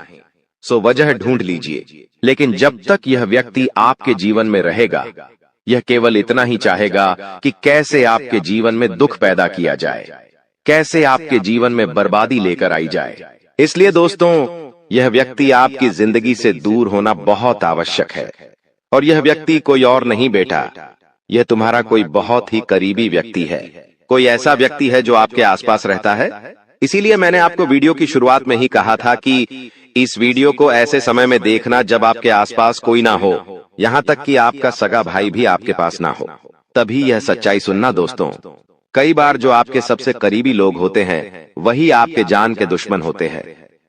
सो वजह ढूंढ लीजिए, लेकिन जब तक यह व्यक्ति आपके जीवन में रहेगा यह केवल इतना ही चाहेगा कि कैसे आपके जीवन में दुख पैदा किया जाए, कैसे आपके जीवन में बर्बादी लेकर आई जाए। इसलिए दोस्तों, यह व्यक्ति आपकी जिंदगी से दूर होना बहुत आवश्यक है। और यह व्यक्ति कोई और नहीं बेटा, यह तुम्हारा कोई बहुत ही करीबी व्यक्ति है, कोई ऐसा व्यक्ति है जो आपके आसपास रहता है। इसीलिए मैंने आपको वीडियो की शुरुआत में ही कहा था कि इस वीडियो को ऐसे समय में देखना जब आपके आसपास कोई ना हो, यहाँ तक कि आपका सगा भाई भी आपके पास ना हो, तभी यह सच्चाई सुनना दोस्तों। कई बार जो आपके सबसे करीबी लोग होते हैं वही आपके जान के दुश्मन होते हैं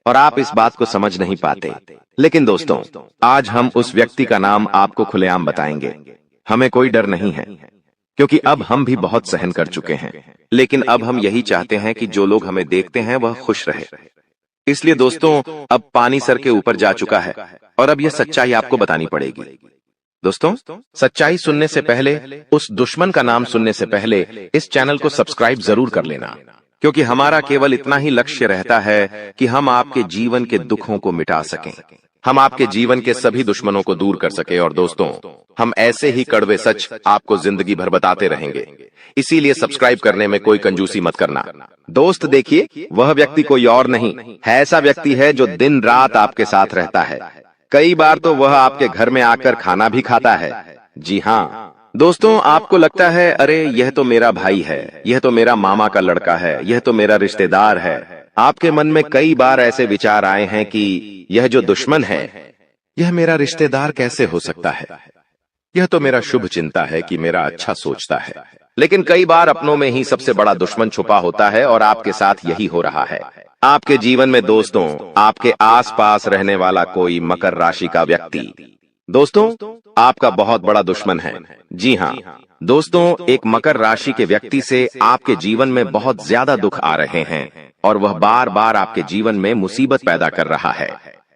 और आप इस बात को समझ नहीं पाते। लेकिन दोस्तों, आज हम उस व्यक्ति का नाम आपको खुलेआम बताएंगे। हमें कोई डर नहीं है, क्योंकि अब हम भी बहुत सहन कर चुके हैं। लेकिन अब हम यही चाहते हैं कि जो लोग हमें देखते हैं वह खुश रहे। इसलिए दोस्तों, अब पानी सर के ऊपर जा चुका है और अब यह सच्चाई आपको बतानी पड़ेगी। दोस्तों, सच्चाई सुनने से पहले, उस दुश्मन का नाम सुनने से पहले इस चैनल को सब्सक्राइब जरूर कर लेना, क्योंकि हमारा केवल इतना ही लक्ष्य रहता है कि हम आपके जीवन के दुखों को मिटा सकें, हम आपके जीवन के सभी दुश्मनों को दूर कर सके। और दोस्तों, हम ऐसे ही कड़वे सच आपको जिंदगी भर बताते रहेंगे। इसीलिए सब्सक्राइब करने में कोई कंजूसी मत करना। दोस्त देखिए, वह व्यक्ति कोई और नहीं है, ऐसा व्यक्ति है जो दिन रात आपके साथ रहता है। कई बार तो वह आपके घर में आकर खाना भी खाता है। जी हाँ दोस्तों, आपको लगता है अरे यह तो मेरा भाई है, यह तो मेरा मामा का लड़का है, यह तो मेरा रिश्तेदार है। आपके मन में कई बार ऐसे विचार आए हैं कि यह जो दुश्मन है यह मेरा रिश्तेदार कैसे हो सकता है, यह तो मेरा शुभ चिंता है कि मेरा अच्छा सोचता है। लेकिन कई बार अपनों में ही सबसे बड़ा दुश्मन छुपा होता है और आपके साथ यही हो रहा है। आपके जीवन में दोस्तों, आपके आसपास रहने वाला कोई मकर राशि का व्यक्ति दोस्तों आपका बहुत बड़ा दुश्मन है। जी हाँ दोस्तों, एक मकर राशि के व्यक्ति से आपके जीवन में बहुत ज्यादा दुख आ रहे हैं और वह बार बार आपके जीवन में मुसीबत पैदा कर रहा है।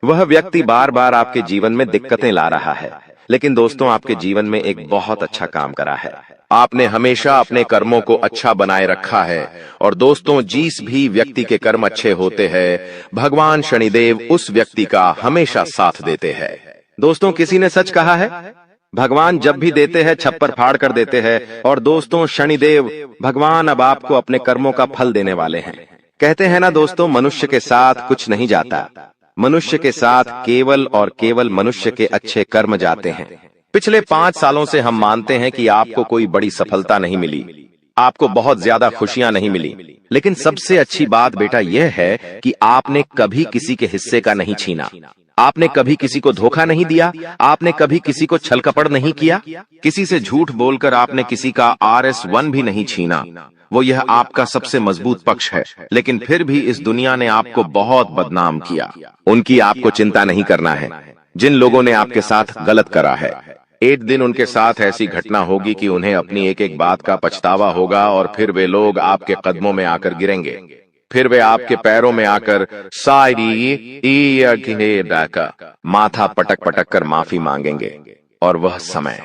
वह व्यक्ति बार बार आपके जीवन में दिक्कतें ला रहा है। लेकिन दोस्तों, आपके जीवन में एक बहुत अच्छा काम करा है। आपने हमेशा अपने कर्मों को अच्छा बनाए रखा है। और दोस्तों, जिस भी व्यक्ति के कर्म अच्छे होते हैं, भगवान शनिदेव उस व्यक्ति का हमेशा साथ देते हैं। दोस्तों, किसी ने सच कहा है, भगवान जब भी देते हैं छप्पर फाड़ कर देते हैं। और दोस्तों, शनिदेव भगवान अब आपको अपने कर्मों का फल देने वाले हैं। कहते हैं ना दोस्तों, मनुष्य के साथ कुछ नहीं जाता, मनुष्य के साथ केवल और केवल मनुष्य के अच्छे कर्म जाते हैं। पिछले 5 सालों से हम मानते हैं कि आपको कोई बड़ी सफलता नहीं मिली, आपको बहुत ज्यादा खुशियां नहीं मिली। लेकिन सबसे अच्छी बात बेटा यह है कि आपने कभी किसी के हिस्से का नहीं छीना, आपने कभी किसी को धोखा नहीं दिया, आपने कभी किसी को छल कपट नहीं किया, किसी से झूठ बोलकर आपने किसी का RS1 भी नहीं छीना। वो यह आपका सबसे मजबूत पक्ष है। लेकिन फिर भी इस दुनिया ने आपको बहुत बदनाम किया। उनकी आपको चिंता नहीं करना है। जिन लोगों ने आपके साथ गलत करा है, एक दिन उनके साथ ऐसी घटना होगी कि उन्हें अपनी एक एक बात का पछतावा होगा और फिर वे लोग आपके कदमों में आकर गिरेंगे। फिर वे आपके पैरों में आकर माथा पटक पटक कर माफी मांगेंगे। और वह समय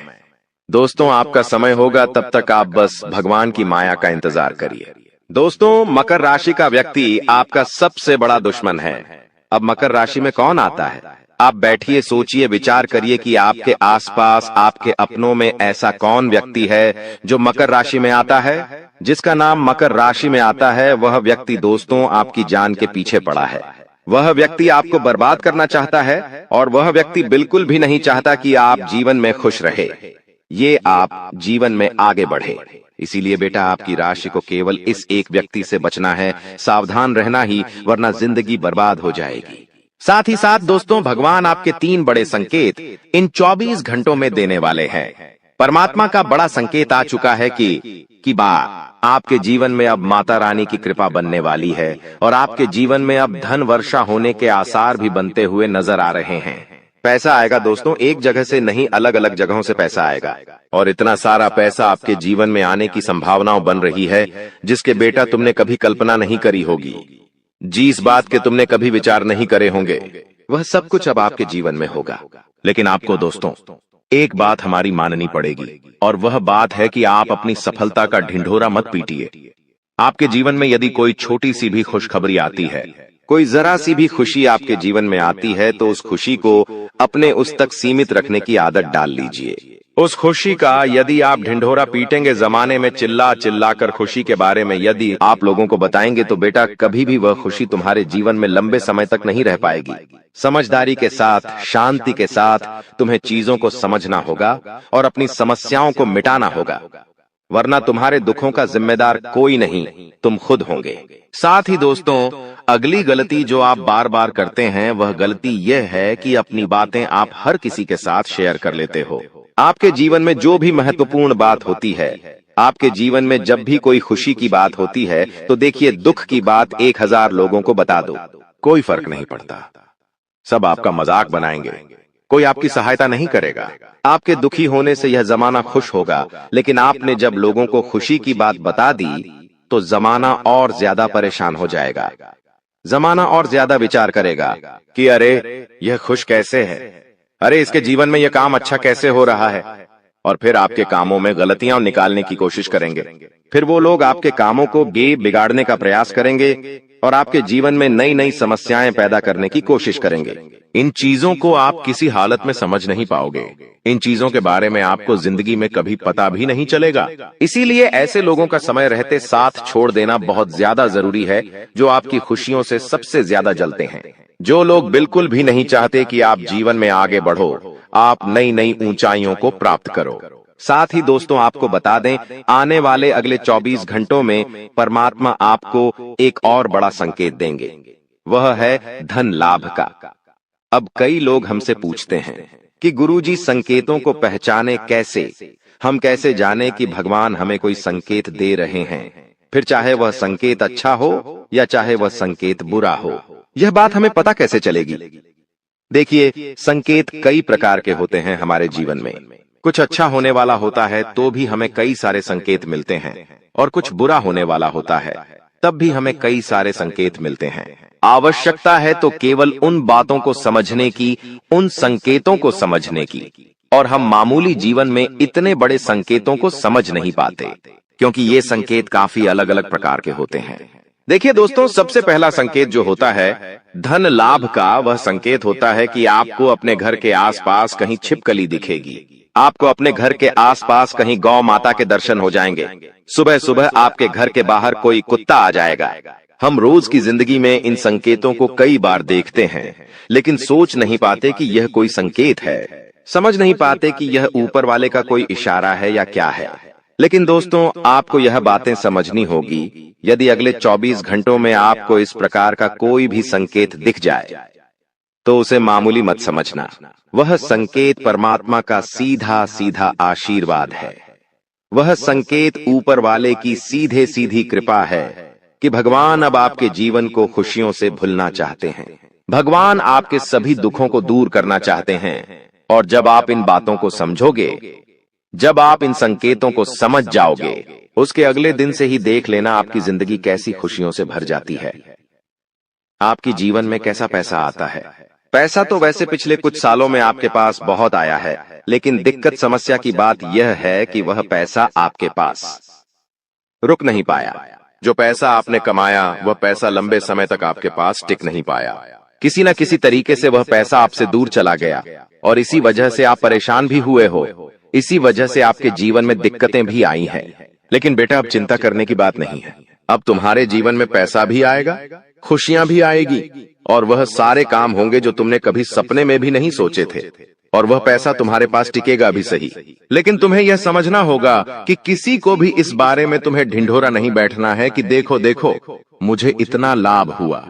दोस्तों आपका समय होगा, तब तक आप बस भगवान की माया का इंतजार करिए। दोस्तों, मकर राशि का व्यक्ति आपका सबसे बड़ा दुश्मन है। अब मकर राशि में कौन आता है? आप बैठिए, सोचिए, विचार करिए कि आपके आसपास, आपके अपनों में ऐसा कौन व्यक्ति है जो मकर राशि में आता है। जिसका नाम मकर राशि में आता है वह व्यक्ति दोस्तों आपकी जान के पीछे पड़ा है। वह व्यक्ति आपको बर्बाद करना चाहता है और वह व्यक्ति बिल्कुल भी नहीं चाहता कि आप जीवन में खुश रहे, ये आप जीवन में आगे बढ़े। इसीलिए बेटा, आपकी राशि को केवल इस एक व्यक्ति से बचना है, सावधान रहना ही, वरना जिंदगी बर्बाद हो जाएगी। साथ ही साथ दोस्तों, भगवान आपके 3 बड़े संकेत इन 24 घंटों में देने वाले हैं। परमात्मा का बड़ा संकेत आ चुका है कि आपके जीवन में अब माता रानी की कृपा बनने वाली है और आपके जीवन में अब धन वर्षा होने के आसार भी बनते हुए नजर आ रहे हैं। पैसा आएगा दोस्तों, एक जगह से नहीं, अलग अलग जगहों से पैसा आएगा। और इतना सारा पैसा आपके जीवन में आने की संभावनाएं बन रही है जिसके बेटा तुमने कभी कल्पना नहीं करी होगी। जिस बात के तुमने कभी विचार नहीं करे होंगे, वह सब कुछ अब आपके जीवन में होगा। लेकिन आपको दोस्तों एक बात हमारी माननी पड़ेगी, और वह बात है कि आप अपनी सफलता का ढिंढोरा मत पीटिए। आपके जीवन में यदि कोई छोटी सी भी खुशखबरी आती है, कोई जरा सी भी खुशी आपके जीवन में आती है, तो उस खुशी को अपने उस तक सीमित रखने की आदत डाल लीजिए। उस खुशी का यदि आप ढिंढोरा पीटेंगे जमाने में, चिल्ला चिल्ला कर खुशी के बारे में यदि आप लोगों को बताएंगे, तो बेटा कभी भी वह खुशी तुम्हारे जीवन में लंबे समय तक नहीं रह पाएगी। समझदारी के साथ, शांति के साथ तुम्हें चीजों को समझना होगा और अपनी समस्याओं को मिटाना होगा, वरना तुम्हारे दुखों का जिम्मेदार कोई नहीं, तुम खुद होंगे। साथ ही दोस्तों, अगली गलती जो आप बार बार करते हैं वह गलती यह है कि अपनी बातें आप हर किसी के साथ शेयर कर लेते हो। आपके जीवन में जो भी महत्वपूर्ण बात होती है, आपके जीवन में जब भी कोई खुशी की बात होती है, तो देखिए दुख की बात 1000 लोगों को बता दो, कोई फर्क नहीं पड़ता। सब आपका मजाक बनाएंगे, कोई आपकी सहायता नहीं करेगा। आपके दुखी होने से यह जमाना खुश होगा, लेकिन आपने जब लोगों को खुशी की बात बता दी तो जमाना और ज्यादा परेशान हो जाएगा। जमाना और ज्यादा विचार करेगा कि अरे यह खुश कैसे है, अरे इसके जीवन में यह काम अच्छा कैसे हो रहा है, और फिर आपके कामों में गलतियां निकालने की कोशिश करेंगे। फिर वो लोग आपके कामों को बिगाड़ने का प्रयास करेंगे और आपके जीवन में नई नई समस्याएं पैदा करने की कोशिश करेंगे। इन चीजों को आप किसी हालत में समझ नहीं पाओगे। इन चीजों के बारे में आपको जिंदगी में कभी पता भी नहीं चलेगा। इसीलिए ऐसे लोगों का समय रहते साथ छोड़ देना बहुत ज्यादा जरूरी है, जो आपकी खुशियों से सबसे ज्यादा जलते हैं। जो लोग बिल्कुल भी नहीं चाहते कि आप जीवन में आगे बढ़ो, आप नई नई ऊंचाइयों को प्राप्त करो। साथ ही दोस्तों, आपको बता दें, आने वाले अगले 24 घंटों में परमात्मा आपको एक और बड़ा संकेत देंगे, वह है धन लाभ का। अब कई लोग हमसे पूछते हैं कि गुरुजी संकेतों को पहचाने कैसे, हम कैसे जाने कि भगवान हमें कोई संकेत दे रहे हैं, फिर चाहे वह संकेत अच्छा हो या चाहे वह संकेत बुरा हो, यह बात हमें पता कैसे चलेगी? देखिए, संकेत कई प्रकार के होते हैं हमारे जीवन में। कुछ अच्छा होने वाला होता है तो भी हमें कई सारे संकेत मिलते हैं, और कुछ बुरा होने वाला होता है तब भी हमें कई सारे संकेत मिलते हैं। आवश्यकता है तो केवल उन बातों को समझने की, उन संकेतों को समझने की, और हम मामूली जीवन में इतने बड़े संकेतों को समझ नहीं पाते, क्योंकि ये संकेत काफी अलग अलग प्रकार के होते हैं। देखिए दोस्तों, सबसे पहला संकेत जो होता है धन लाभ का, वह संकेत होता है कि आपको अपने घर के आसपास कहीं छिपकली दिखेगी, आपको अपने घर के आसपास कहीं गौ माता के दर्शन हो जाएंगे, सुबह सुबह आपके घर के बाहर कोई कुत्ता आ जाएगा। हम रोज की जिंदगी में इन संकेतों को कई बार देखते हैं, लेकिन सोच नहीं पाते कि यह कोई संकेत है, समझ नहीं पाते कि यह ऊपर वाले का कोई इशारा है या क्या है। लेकिन दोस्तों, आपको यह बातें समझनी होगी। यदि अगले 24 घंटों में आपको इस प्रकार का कोई भी संकेत दिख जाए तो उसे मामूली मत समझना, वह संकेत परमात्मा का सीधा सीधा आशीर्वाद है। वह संकेत ऊपर वाले की सीधे सीधी कृपा है कि भगवान अब आपके जीवन को खुशियों से भुलना चाहते हैं। भगवान आपके सभी दुखों को दूर करना चाहते हैं, और जब आप इन बातों को समझोगे, जब आप इन संकेतों को समझ जाओगे, उसके अगले दिन से ही देख लेना आपकी जिंदगी कैसी खुशियों से भर जाती है। आपकी जीवन में कैसा पैसा आता है। पैसा तो वैसे पिछले कुछ सालों में आपके पास बहुत आया है, लेकिन दिक्कत समस्या की बात यह है कि वह पैसा आपके पास रुक नहीं पाया। जो पैसा आपने कमाया, वह पैसा लंबे समय तक आपके पास टिक नहीं पाया। किसी न किसी तरीके से वह पैसा आपसे दूर चला गया, और इसी वजह से आप परेशान भी हुए हो। इसी वजह से आपके जीवन में दिक्कतें भी आई हैं। लेकिन बेटा, अब चिंता करने की बात नहीं है। अब तुम्हारे जीवन में पैसा भी आएगा, खुशियां भी आएगी, और वह सारे काम होंगे जो तुमने कभी सपने में भी नहीं सोचे थे, और वह पैसा तुम्हारे पास टिकेगा भी सही। लेकिन तुम्हें यह समझना होगा कि किसी को भी इस बारे में तुम्हें ढिंढोरा नहीं बैठना है कि देखो देखो मुझे इतना लाभ हुआ,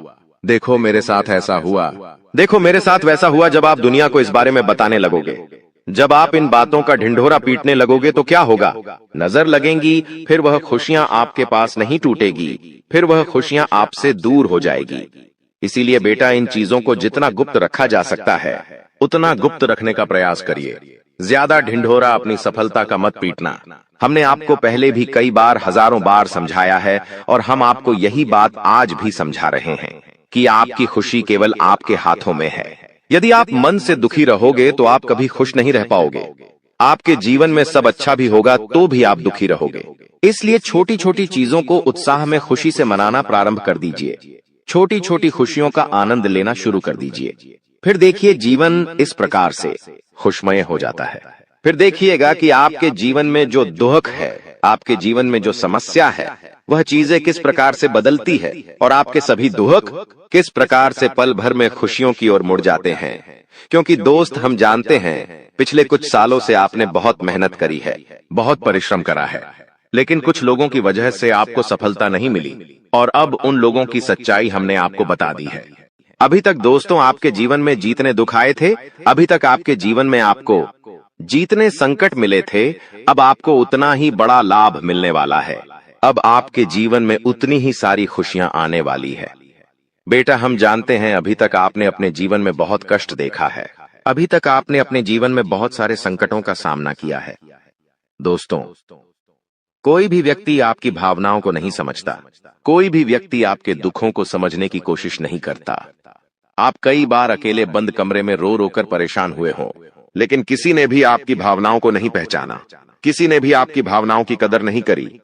देखो मेरे साथ ऐसा हुआ, देखो मेरे साथ वैसा हुआ। जब आप दुनिया को इस बारे में बताने लगोगे, जब आप इन बातों का ढिंढोरा पीटने लगोगे, तो क्या होगा? नजर लगेंगी, फिर वह खुशियां आपके पास नहीं टूटेगी, फिर वह खुशियां आपसे दूर हो जाएगी। इसीलिए बेटा, इन चीजों को जितना गुप्त रखा जा सकता है उतना गुप्त रखने का प्रयास करिए। ज्यादा ढिंढोरा अपनी सफलता का मत पीटना। हमने आपको पहले भी कई बार, हजारों बार समझाया है, और हम आपको यही बात आज भी समझा रहे हैं कि आपकी खुशी केवल आपके हाथों में है। यदि आप मन से दुखी रहोगे तो आप कभी खुश नहीं रह पाओगे। आपके जीवन में सब अच्छा भी होगा तो भी आप दुखी रहोगे। इसलिए छोटी छोटी चीजों को उत्साह में खुशी से मनाना प्रारंभ कर दीजिए। छोटी छोटी खुशियों का आनंद लेना शुरू कर दीजिए। फिर देखिए, जीवन इस प्रकार से खुशमय हो जाता है। फिर देखिएगा कि आपके जीवन में जो दुख है, आपके जीवन में जो समस्या है, वह चीजें किस प्रकार से बदलती है और आपके सभी दुख किस प्रकार से पल भर में खुशियों की ओर मुड़ जाते हैं। क्योंकि दोस्त, हम जानते हैं पिछले कुछ सालों से आपने बहुत मेहनत करी है, बहुत परिश्रम करा है, लेकिन कुछ लोगों की वजह से आपको सफलता नहीं मिली और अब उन लोगों की सच्चाई हमने आपको बता दी है। अभी तक दोस्तों आपके जीवन में जितने दुख आए थे, अभी तक आपके जीवन में आपको जितने संकट मिले थे, अब आपको उतना ही बड़ा लाभ मिलने वाला है। अब आपके जीवन में उतनी ही सारी खुशियां आने वाली है। बेटा, हम जानते हैं अभी तक आपने अपने जीवन में बहुत कष्ट देखा है, अभी तक आपने अपने जीवन में बहुत सारे संकटों का सामना किया है। दोस्तों, कोई भी व्यक्ति आपकी भावनाओं को नहीं समझता, कोई भी व्यक्ति आपके दुखों को समझने की कोशिश नहीं करता। आप कई बार अकेले बंद कमरे में रो रो कर परेशान हुए हों, लेकिन किसी ने भी आपकी भावनाओं को नहीं पहचाना, किसी ने भी आपकी भावनाओं की कदर नहीं करी।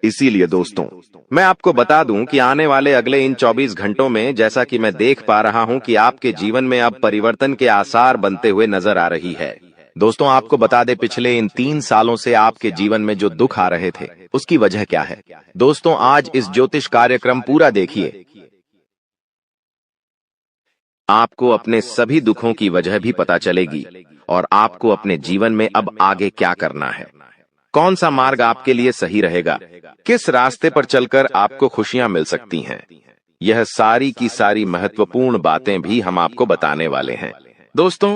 इसीलिए दोस्तों, मैं आपको बता दूं कि आने वाले अगले इन 24 घंटों में, जैसा कि मैं देख पा रहा हूं कि आपके जीवन में अब परिवर्तन के आसार बनते हुए नजर आ रही है। दोस्तों, आपको बता दें, पिछले इन 3 सालों से आपके जीवन में जो दुख आ रहे थे, उसकी वजह क्या है। दोस्तों, आज इस ज्योतिष कार्यक्रम पूरा देखिए, आपको अपने सभी दुखों की वजह भी पता चलेगी और आपको अपने जीवन में अब आगे क्या करना है, कौन सा मार्ग आपके लिए सही रहेगा, किस रास्ते पर चलकर आपको खुशियां मिल सकती हैं। यह सारी की सारी महत्वपूर्ण बातें भी हम आपको बताने वाले हैं। दोस्तों,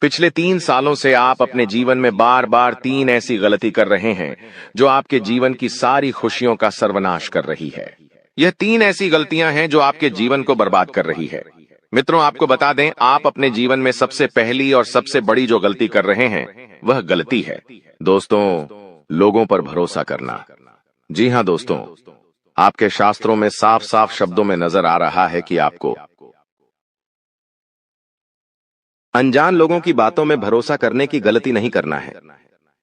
पिछले 3 सालों से आप अपने जीवन में बार बार 3 ऐसी गलती कर रहे हैं जो आपके जीवन की सारी खुशियों का सर्वनाश कर रही है। यह 3 ऐसी गलतियां हैं जो आपके जीवन को बर्बाद कर रही है। मित्रों, आपको बता दें, आप अपने जीवन में सबसे पहली और सबसे बड़ी जो गलती कर रहे हैं, वह गलती है दोस्तों, लोगों पर भरोसा करना। जी हां दोस्तों, आपके शास्त्रों में साफ साफ शब्दों में नजर आ रहा है कि आपको अनजान लोगों की बातों में भरोसा करने की गलती नहीं करना है।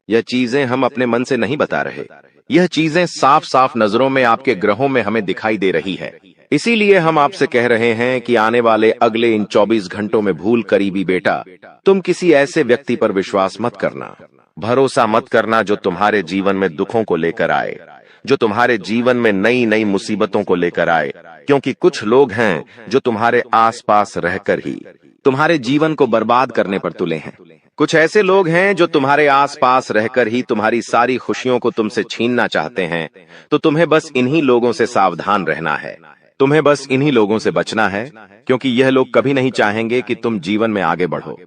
यह चीजें हम अपने मन से नहीं बता रहे, यह चीजें साफ साफ नजरों में आपके ग्रहों में हमें दिखाई दे रही है। इसीलिए हम आपसे कह रहे हैं कि आने वाले अगले इन 24 घंटों में भूल करीबी बेटा, तुम किसी ऐसे व्यक्ति पर विश्वास मत करना, भरोसा मत करना जो तुम्हारे जीवन में दुखों को लेकर आए, जो तुम्हारे जीवन में नई नई मुसीबतों को लेकर आए। क्योंकि कुछ लोग हैं जो तुम्हारे आसपास रहकर ही तुम्हारे जीवन को बर्बाद करने पर तुले हैं। कुछ ऐसे लोग हैं जो तुम्हारे आसपास रहकर ही तुम्हारी सारी खुशियों को तुमसे छीनना चाहते हैं। तो तुम्हें बस इन्हीं लोगों से सावधान रहना है, तुम्हें बस इन्हीं लोगों से बचना है, क्योंकि यह लोग कभी नहीं चाहेंगे कि तुम जीवन में आगे बढ़ो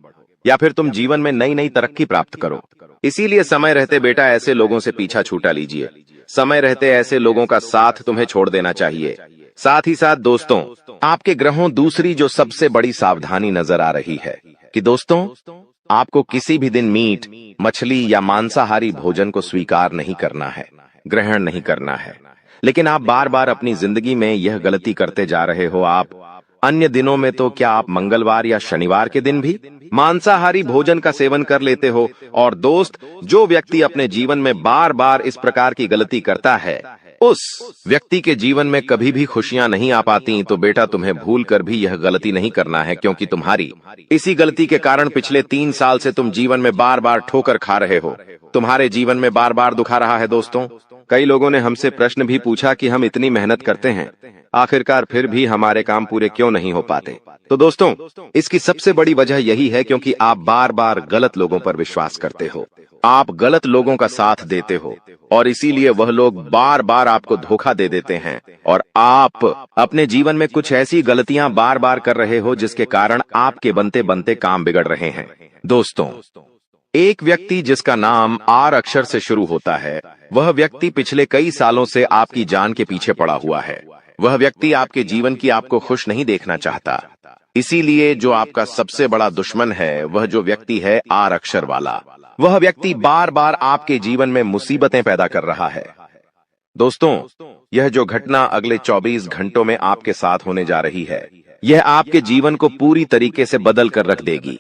या फिर तुम जीवन में नई नई तरक्की प्राप्त करो। इसीलिए समय रहते बेटा ऐसे लोगों से पीछा छूटा लीजिए, समय रहते ऐसे लोगों का साथ तुम्हें छोड़ देना चाहिए। साथ ही साथ दोस्तों, आपके ग्रहों दूसरी जो सबसे बड़ी सावधानी नजर आ रही है कि दोस्तों, आपको किसी भी दिन मीट, मछली या मांसाहारी भोजन को स्वीकार नहीं करना है, ग्रहण नहीं करना है। लेकिन आप बार बार अपनी जिंदगी में यह गलती करते जा रहे हो। आप अन्य दिनों में तो क्या आप मंगलवार या शनिवार के दिन भी मांसाहारी भोजन का सेवन कर लेते हो। और दोस्त, जो व्यक्ति अपने जीवन में बार बार इस प्रकार की गलती करता है, उस व्यक्ति के जीवन में कभी भी खुशियां नहीं आ पाती। तो बेटा, तुम्हें भूल कर भी यह गलती नहीं करना है, क्योंकि तुम्हारी इसी गलती के कारण पिछले 3 साल से तुम जीवन में बार बार ठोकर खा रहे हो, तुम्हारे जीवन में बार बार दुख आ रहा है। दोस्तों, कई लोगों ने हमसे प्रश्न भी पूछा कि हम इतनी मेहनत करते हैं, आखिरकार फिर भी हमारे काम पूरे क्यों नहीं हो पाते। तो दोस्तों, इसकी सबसे बड़ी वजह यही है क्योंकि आप बार बार गलत लोगों पर विश्वास करते हो, आप गलत लोगों का साथ देते हो और इसीलिए वह लोग बार बार आपको धोखा दे देते हैं और आप अपने जीवन में कुछ ऐसी गलतियां बार बार कर रहे हो जिसके कारण आपके बनते बनते काम बिगड़ रहे हैं। दोस्तों, एक व्यक्ति जिसका नाम आर अक्षर से शुरू होता है, वह व्यक्ति पिछले कई सालों से आपकी जान के पीछे पड़ा हुआ है। वह व्यक्ति आपके जीवन की आपको खुश नहीं देखना चाहता। इसीलिए जो आपका सबसे बड़ा दुश्मन है, वह जो व्यक्ति है आर अक्षर वाला, वह व्यक्ति बार बार आपके जीवन में मुसीबतें पैदा कर रहा है। दोस्तों, यह जो घटना अगले 24 घंटों में आपके साथ होने जा रही है, यह आपके जीवन को पूरी तरीके से बदल कर रख देगी।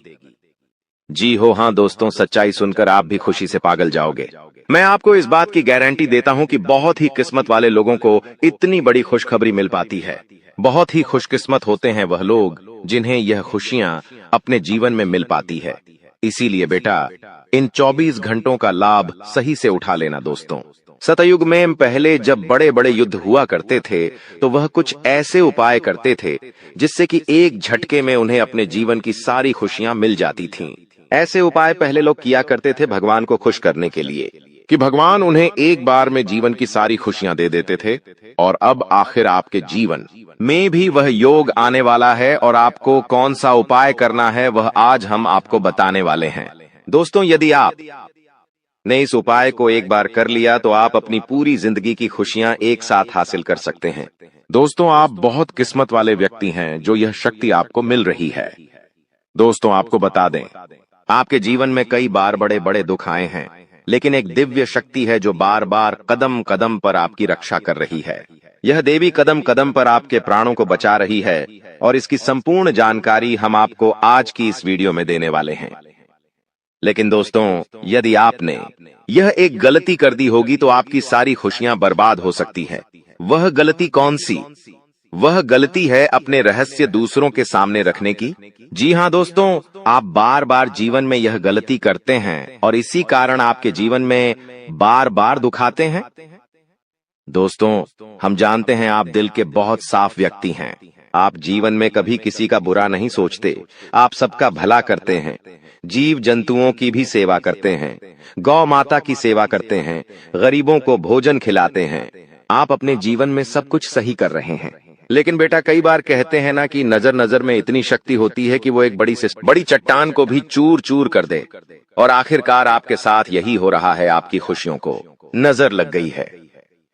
जी हो हाँ दोस्तों, सच्चाई सुनकर आप भी खुशी से पागल जाओगे। मैं आपको इस बात की गारंटी देता हूं कि बहुत ही किस्मत वाले लोगों को इतनी बड़ी खुशखबरी मिल पाती है। बहुत ही खुशकिस्मत होते हैं वह लोग जिन्हें यह खुशियां अपने जीवन में मिल पाती है। इसीलिए बेटा इन 24 घंटों का लाभ सही से उठा लेना दोस्तों। सतयुग में पहले जब बड़े बड़े युद्ध हुआ करते थे तो वह कुछ ऐसे उपाय करते थे जिससे कि एक झटके में उन्हें अपने जीवन की सारी खुशियां मिल जाती थीं। ऐसे उपाय पहले लोग किया करते थे भगवान को खुश करने के लिए कि भगवान उन्हें एक बार में जीवन की सारी खुशियां दे देते थे। और अब आखिर आपके जीवन में भी वह योग आने वाला है और आपको कौन सा उपाय करना है वह आज हम आपको बताने वाले हैं। दोस्तों, यदि आप ने इस उपाय को एक बार कर लिया तो आप अपनी पूरी जिंदगी की खुशियां एक साथ हासिल कर सकते हैं। दोस्तों, आप बहुत किस्मत वाले व्यक्ति हैं जो यह शक्ति आपको मिल रही है। दोस्तों, आपको बता दें, आपके जीवन में कई बार बड़े बड़े दुख आए हैं, लेकिन एक दिव्य शक्ति है जो बार बार कदम कदम पर आपकी रक्षा कर रही है। यह देवी कदम कदम पर आपके प्राणों को बचा रही है और इसकी संपूर्ण जानकारी हम आपको आज की इस वीडियो में देने वाले हैं। लेकिन दोस्तों, यदि आपने यह एक गलती कर दी होगी तो आपकी सारी खुशियां बर्बाद हो सकती है। वह गलती कौन सी? वह गलती है अपने रहस्य दूसरों के सामने रखने की। जी हाँ दोस्तों, आप बार बार जीवन में यह गलती करते हैं और इसी कारण आपके जीवन में बार बार दुख आते हैं। दोस्तों, हम जानते हैं आप दिल के बहुत साफ व्यक्ति हैं। आप जीवन में कभी किसी का बुरा नहीं सोचते, आप सबका भला करते हैं, जीव जंतुओं की भी सेवा करते हैं, गौ माता की सेवा करते हैं, गरीबों को भोजन खिलाते हैं। आप अपने जीवन में सब कुछ सही कर रहे हैं। लेकिन बेटा, कई बार कहते हैं ना कि नजर नजर में इतनी शक्ति होती है कि वो एक बड़ी चट्टान को भी चूर चूर कर दे। और आखिरकार आपके साथ यही हो रहा है। आपकी खुशियों को नजर लग गई है।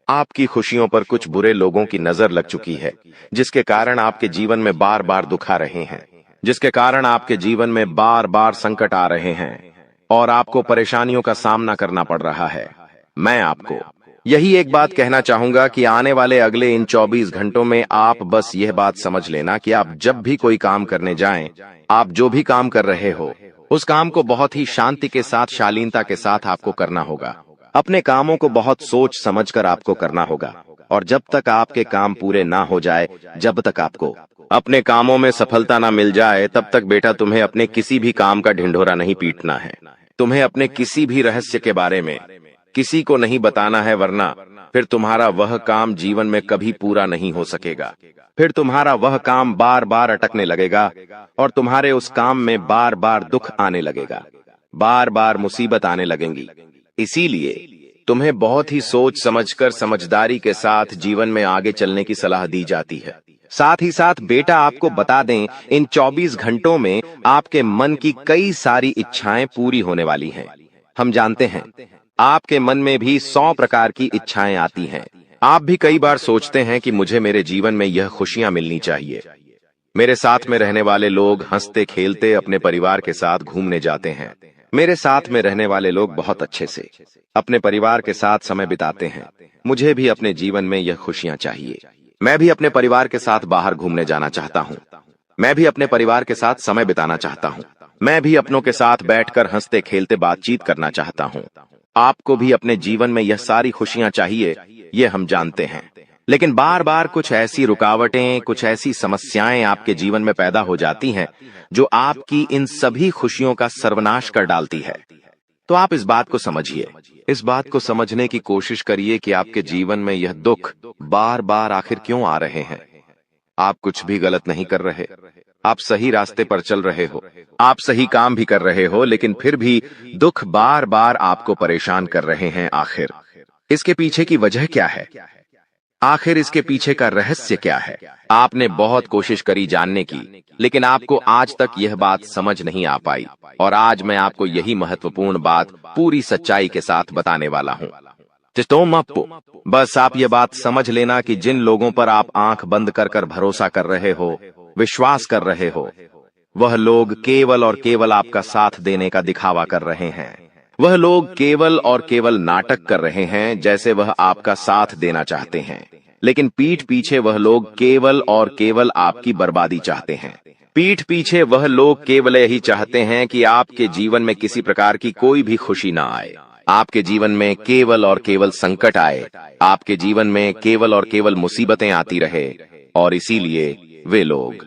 आपकी खुशियों पर कुछ बुरे लोगों की नजर लग चुकी है, जिसके कारण आपके जीवन में बार बार दुख आ रहे हैं, जिसके कारण आपके जीवन में बार बार संकट आ रहे हैं और आपको परेशानियों का सामना करना पड़ रहा है। मैं आपको यही एक बात कहना चाहूंगा कि आने वाले अगले इन 24 घंटों में आप बस यह बात समझ लेना कि आप जब भी कोई काम करने जाएं, आप जो भी काम कर रहे हो उस काम को बहुत ही शांति के साथ, शालीनता के साथ आपको करना होगा। अपने कामों को बहुत सोच समझकर आपको करना होगा और जब तक आपके काम पूरे ना हो जाए, जब तक आपको अपने कामों में सफलता ना मिल जाए, तब तक बेटा तुम्हें अपने किसी भी काम का ढिंढोरा नहीं पीटना है। तुम्हें अपने किसी भी रहस्य के बारे में किसी को नहीं बताना है, वरना फिर तुम्हारा वह काम जीवन में कभी पूरा नहीं हो सकेगा। फिर तुम्हारा वह काम बार बार अटकने लगेगा और तुम्हारे उस काम में बार बार दुख आने लगेगा, बार बार मुसीबत आने लगेंगी। इसीलिए तुम्हें बहुत ही सोच समझकर, समझदारी के साथ जीवन में आगे चलने की सलाह दी जाती है। साथ ही साथ बेटा, आपको बता दें, इन 24 घंटों में आपके मन की कई सारी इच्छाएं पूरी होने वाली हैं। हम जानते हैं आपके मन में भी 100 प्रकार की इच्छाएं आती हैं। आप भी कई बार सोचते हैं कि मुझे मेरे जीवन में यह खुशियां मिलनी चाहिए, मेरे साथ में रहने वाले लोग हंसते खेलते अपने परिवार के साथ घूमने जाते हैं, मेरे साथ में रहने वाले लोग बहुत अच्छे से अपने परिवार के साथ समय बिताते हैं, मुझे भी अपने जीवन में यह खुशियां चाहिए। मैं भी अपने परिवार के साथ बाहर घूमने जाना चाहता हूँ, मैं भी अपने परिवार के साथ समय बिताना चाहता हूँ, मैं भी अपनों के साथ बैठकर हंसते खेलते बातचीत करना चाहता हूँ। आपको भी अपने जीवन में यह सारी खुशियां चाहिए, ये हम जानते हैं। लेकिन बार बार कुछ ऐसी रुकावटें, कुछ ऐसी समस्याएं आपके जीवन में पैदा हो जाती हैं जो आपकी इन सभी खुशियों का सर्वनाश कर डालती है। तो आप इस बात को समझिए, इस बात को समझने की कोशिश करिए कि आपके जीवन में यह दुख बार बार आखिर क्यों आ रहे हैं। आप कुछ भी गलत नहीं कर रहे, आप सही रास्ते पर चल रहे हो, आप सही काम भी कर रहे हो, लेकिन फिर भी दुख बार बार आपको परेशान कर रहे हैं। आखिर इसके पीछे की वजह क्या है? आखिर इसके पीछे का रहस्य क्या है? आपने बहुत कोशिश करी जानने की, लेकिन आपको आज तक यह बात समझ नहीं आ पाई और आज मैं आपको यही महत्वपूर्ण बात पूरी सच्चाई के साथ बताने वाला हूँ। बस आप ये बात समझ लेना कि जिन लोगों पर आप आंख बंद कर कर भरोसा कर रहे हो, विश्वास कर रहे हो, वह लोग केवल और केवल आपका साथ देने का दिखावा कर रहे हैं। वह लोग केवल और केवल नाटक कर रहे हैं जैसे वह आपका साथ देना चाहते हैं, लेकिन पीठ पीछे वह लोग केवल और केवल आपकी बर्बादी चाहते हैं। पीठ पीछे वह लोग केवल यही चाहते हैं कि आपके जीवन में किसी प्रकार की कोई भी खुशी ना आए, आपके जीवन में केवल और केवल संकट आए, आपके जीवन में केवल और केवल मुसीबतें आती रहे। और इसीलिए वे लोग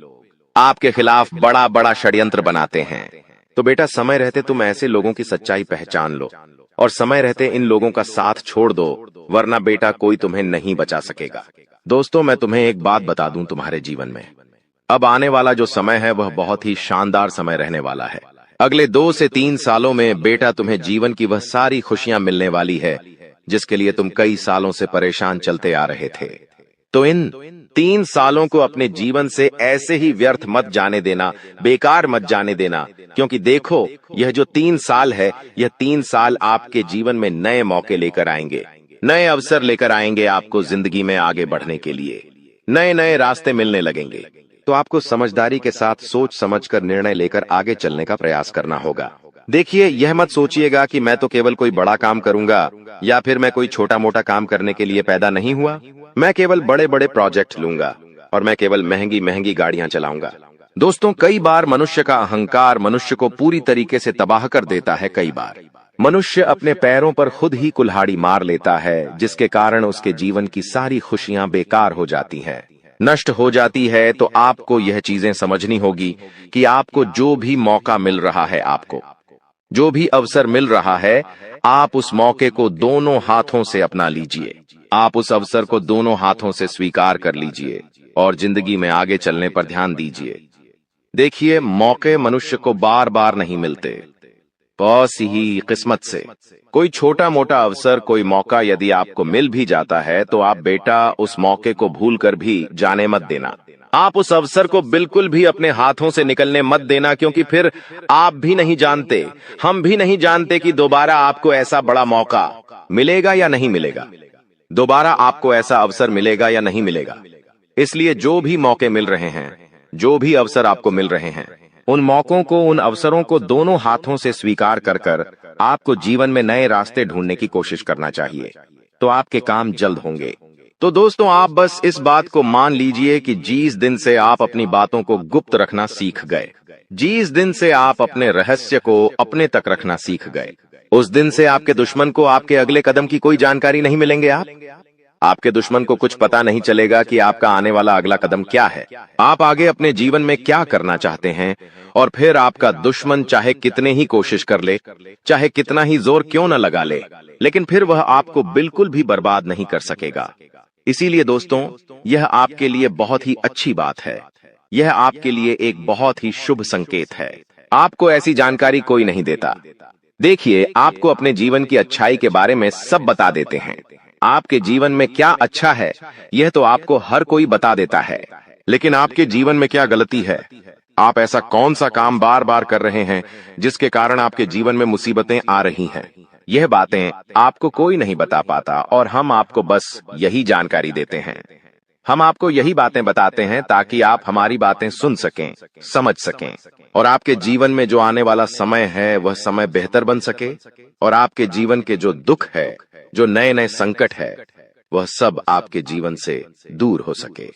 आपके खिलाफ बड़ा बड़ा षड्यंत्र बनाते हैं, तो बेटा समय रहते तुम ऐसे लोगों की सच्चाई पहचान लो और समय रहते इन लोगों का साथ छोड़ दो, वरना बेटा कोई तुम्हें नहीं बचा सकेगा। दोस्तों, मैं तुम्हें एक बात बता दूं, तुम्हारे जीवन में अब आने वाला जो समय है वह बहुत ही शानदार समय रहने वाला है। अगले 2 से 3 सालों में बेटा तुम्हें जीवन की वह सारी खुशियां मिलने वाली है जिसके लिए तुम कई सालों से परेशान चलते आ रहे थे। तो इन 3 सालों को अपने जीवन से ऐसे ही व्यर्थ मत जाने देना, बेकार मत जाने देना, क्योंकि देखो यह जो 3 साल है, यह 3 साल आपके जीवन में नए मौके लेकर आएंगे, नए अवसर लेकर आएंगे आपको जिंदगी में आगे बढ़ने के लिए। नए नए रास्ते मिलने लगेंगे। तो आपको समझदारी के साथ सोच समझकर निर्णय लेकर आगे चलने का प्रयास करना होगा। देखिए, यह मत सोचिएगा कि मैं तो केवल कोई बड़ा काम करूंगा या फिर मैं कोई छोटा मोटा काम करने के लिए पैदा नहीं हुआ। मैं केवल बड़े बड़े प्रोजेक्ट लूंगा और मैं केवल महंगी महंगी गाड़ियां चलाऊंगा। दोस्तों, कई बार मनुष्य का अहंकार मनुष्य को पूरी तरीके से तबाह कर देता है। कई बार मनुष्य अपने पैरों पर खुद ही कुल्हाड़ी मार लेता है, जिसके कारण उसके जीवन की सारी खुशियां बेकार हो जाती हैं, नष्ट हो जाती है। तो आपको यह चीजें समझनी होगी कि आपको जो भी मौका मिल रहा है, आपको जो भी अवसर मिल रहा है, आप उस मौके को दोनों हाथों से अपना लीजिए। आप उस अवसर को दोनों हाथों से स्वीकार कर लीजिए और जिंदगी में आगे चलने पर ध्यान दीजिए। देखिए, मौके मनुष्य को बार बार नहीं मिलते, बस ही किस्मत से। कोई छोटा मोटा अवसर, कोई मौका यदि आपको मिल भी जाता है तो आप बेटा उस मौके को भूलकर भी जाने मत देना। आप उस अवसर को बिल्कुल भी अपने हाथों से निकलने मत देना, क्योंकि फिर आप भी नहीं जानते, हम भी नहीं जानते कि दोबारा आपको ऐसा बड़ा मौका मिलेगा या नहीं मिलेगा, दोबारा आपको ऐसा अवसर मिलेगा या नहीं मिलेगा। इसलिए जो भी मौके मिल रहे हैं, जो भी अवसर आपको मिल रहे हैं, उन मौकों को, उन अवसरों को दोनों हाथों से स्वीकार कर कर आपको जीवन में नए रास्ते ढूंढने की कोशिश करना चाहिए। तो आपके काम जल्द होंगे। तो दोस्तों, आप बस इस बात को मान लीजिए कि जिस दिन से आप अपनी बातों को गुप्त रखना सीख गए, जिस दिन से आप अपने रहस्य को अपने तक रखना सीख गए, उस दिन से आपके दुश्मन को आपके अगले कदम की कोई जानकारी नहीं मिलेंगे। आपके दुश्मन को कुछ पता नहीं चलेगा कि आपका आने वाला अगला कदम क्या है, आप आगे अपने जीवन में क्या करना चाहते हैं। और फिर आपका दुश्मन चाहे कितने ही कोशिश कर ले, चाहे कितना ही जोर क्यों न लगा ले, लेकिन फिर वह आपको बिल्कुल भी बर्बाद नहीं कर सकेगा। इसीलिए दोस्तों, यह आपके लिए बहुत ही अच्छी बात है, यह आपके लिए एक बहुत ही शुभ संकेत है। आपको ऐसी जानकारी कोई नहीं देता। देखिए, आपको अपने जीवन की अच्छाई के बारे में सब बता देते हैं। आपके जीवन में क्या अच्छा है, यह तो आपको हर कोई बता देता है, लेकिन आपके जीवन में क्या गलती है, आप ऐसा कौन सा काम बार बार कर रहे हैं जिसके कारण आपके जीवन में मुसीबतें आ रही हैं, यह बातें आपको कोई नहीं बता पाता और हम आपको बस यही जानकारी देते हैं। हम आपको यही बातें बताते हैं ताकि आप हमारी बातें सुन सकें, समझ सकें और आपके जीवन में जो आने वाला समय है वह समय बेहतर बन सके और आपके जीवन के जो दुख है, जो नए नए संकट है, वह सब आपके जीवन से दूर हो सके।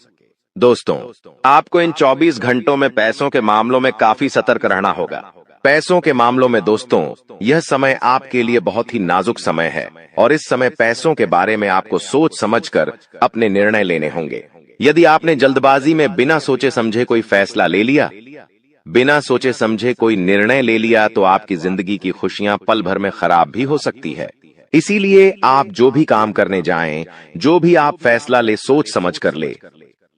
दोस्तों, आपको इन 24 घंटों में पैसों के मामलों में काफी सतर्क रहना होगा। पैसों के मामलों में दोस्तों, यह समय आपके लिए बहुत ही नाजुक समय है और इस समय पैसों के बारे में आपको सोच समझकर अपने निर्णय लेने होंगे। यदि आपने जल्दबाजी में बिना सोचे समझे कोई फैसला ले लिया, बिना सोचे समझे कोई निर्णय ले लिया, तो आपकी जिंदगी की खुशियां पल भर में खराब भी हो सकती है। इसीलिए आप जो भी काम करने जाएं, जो भी आप फैसला ले, सोच समझ कर ले।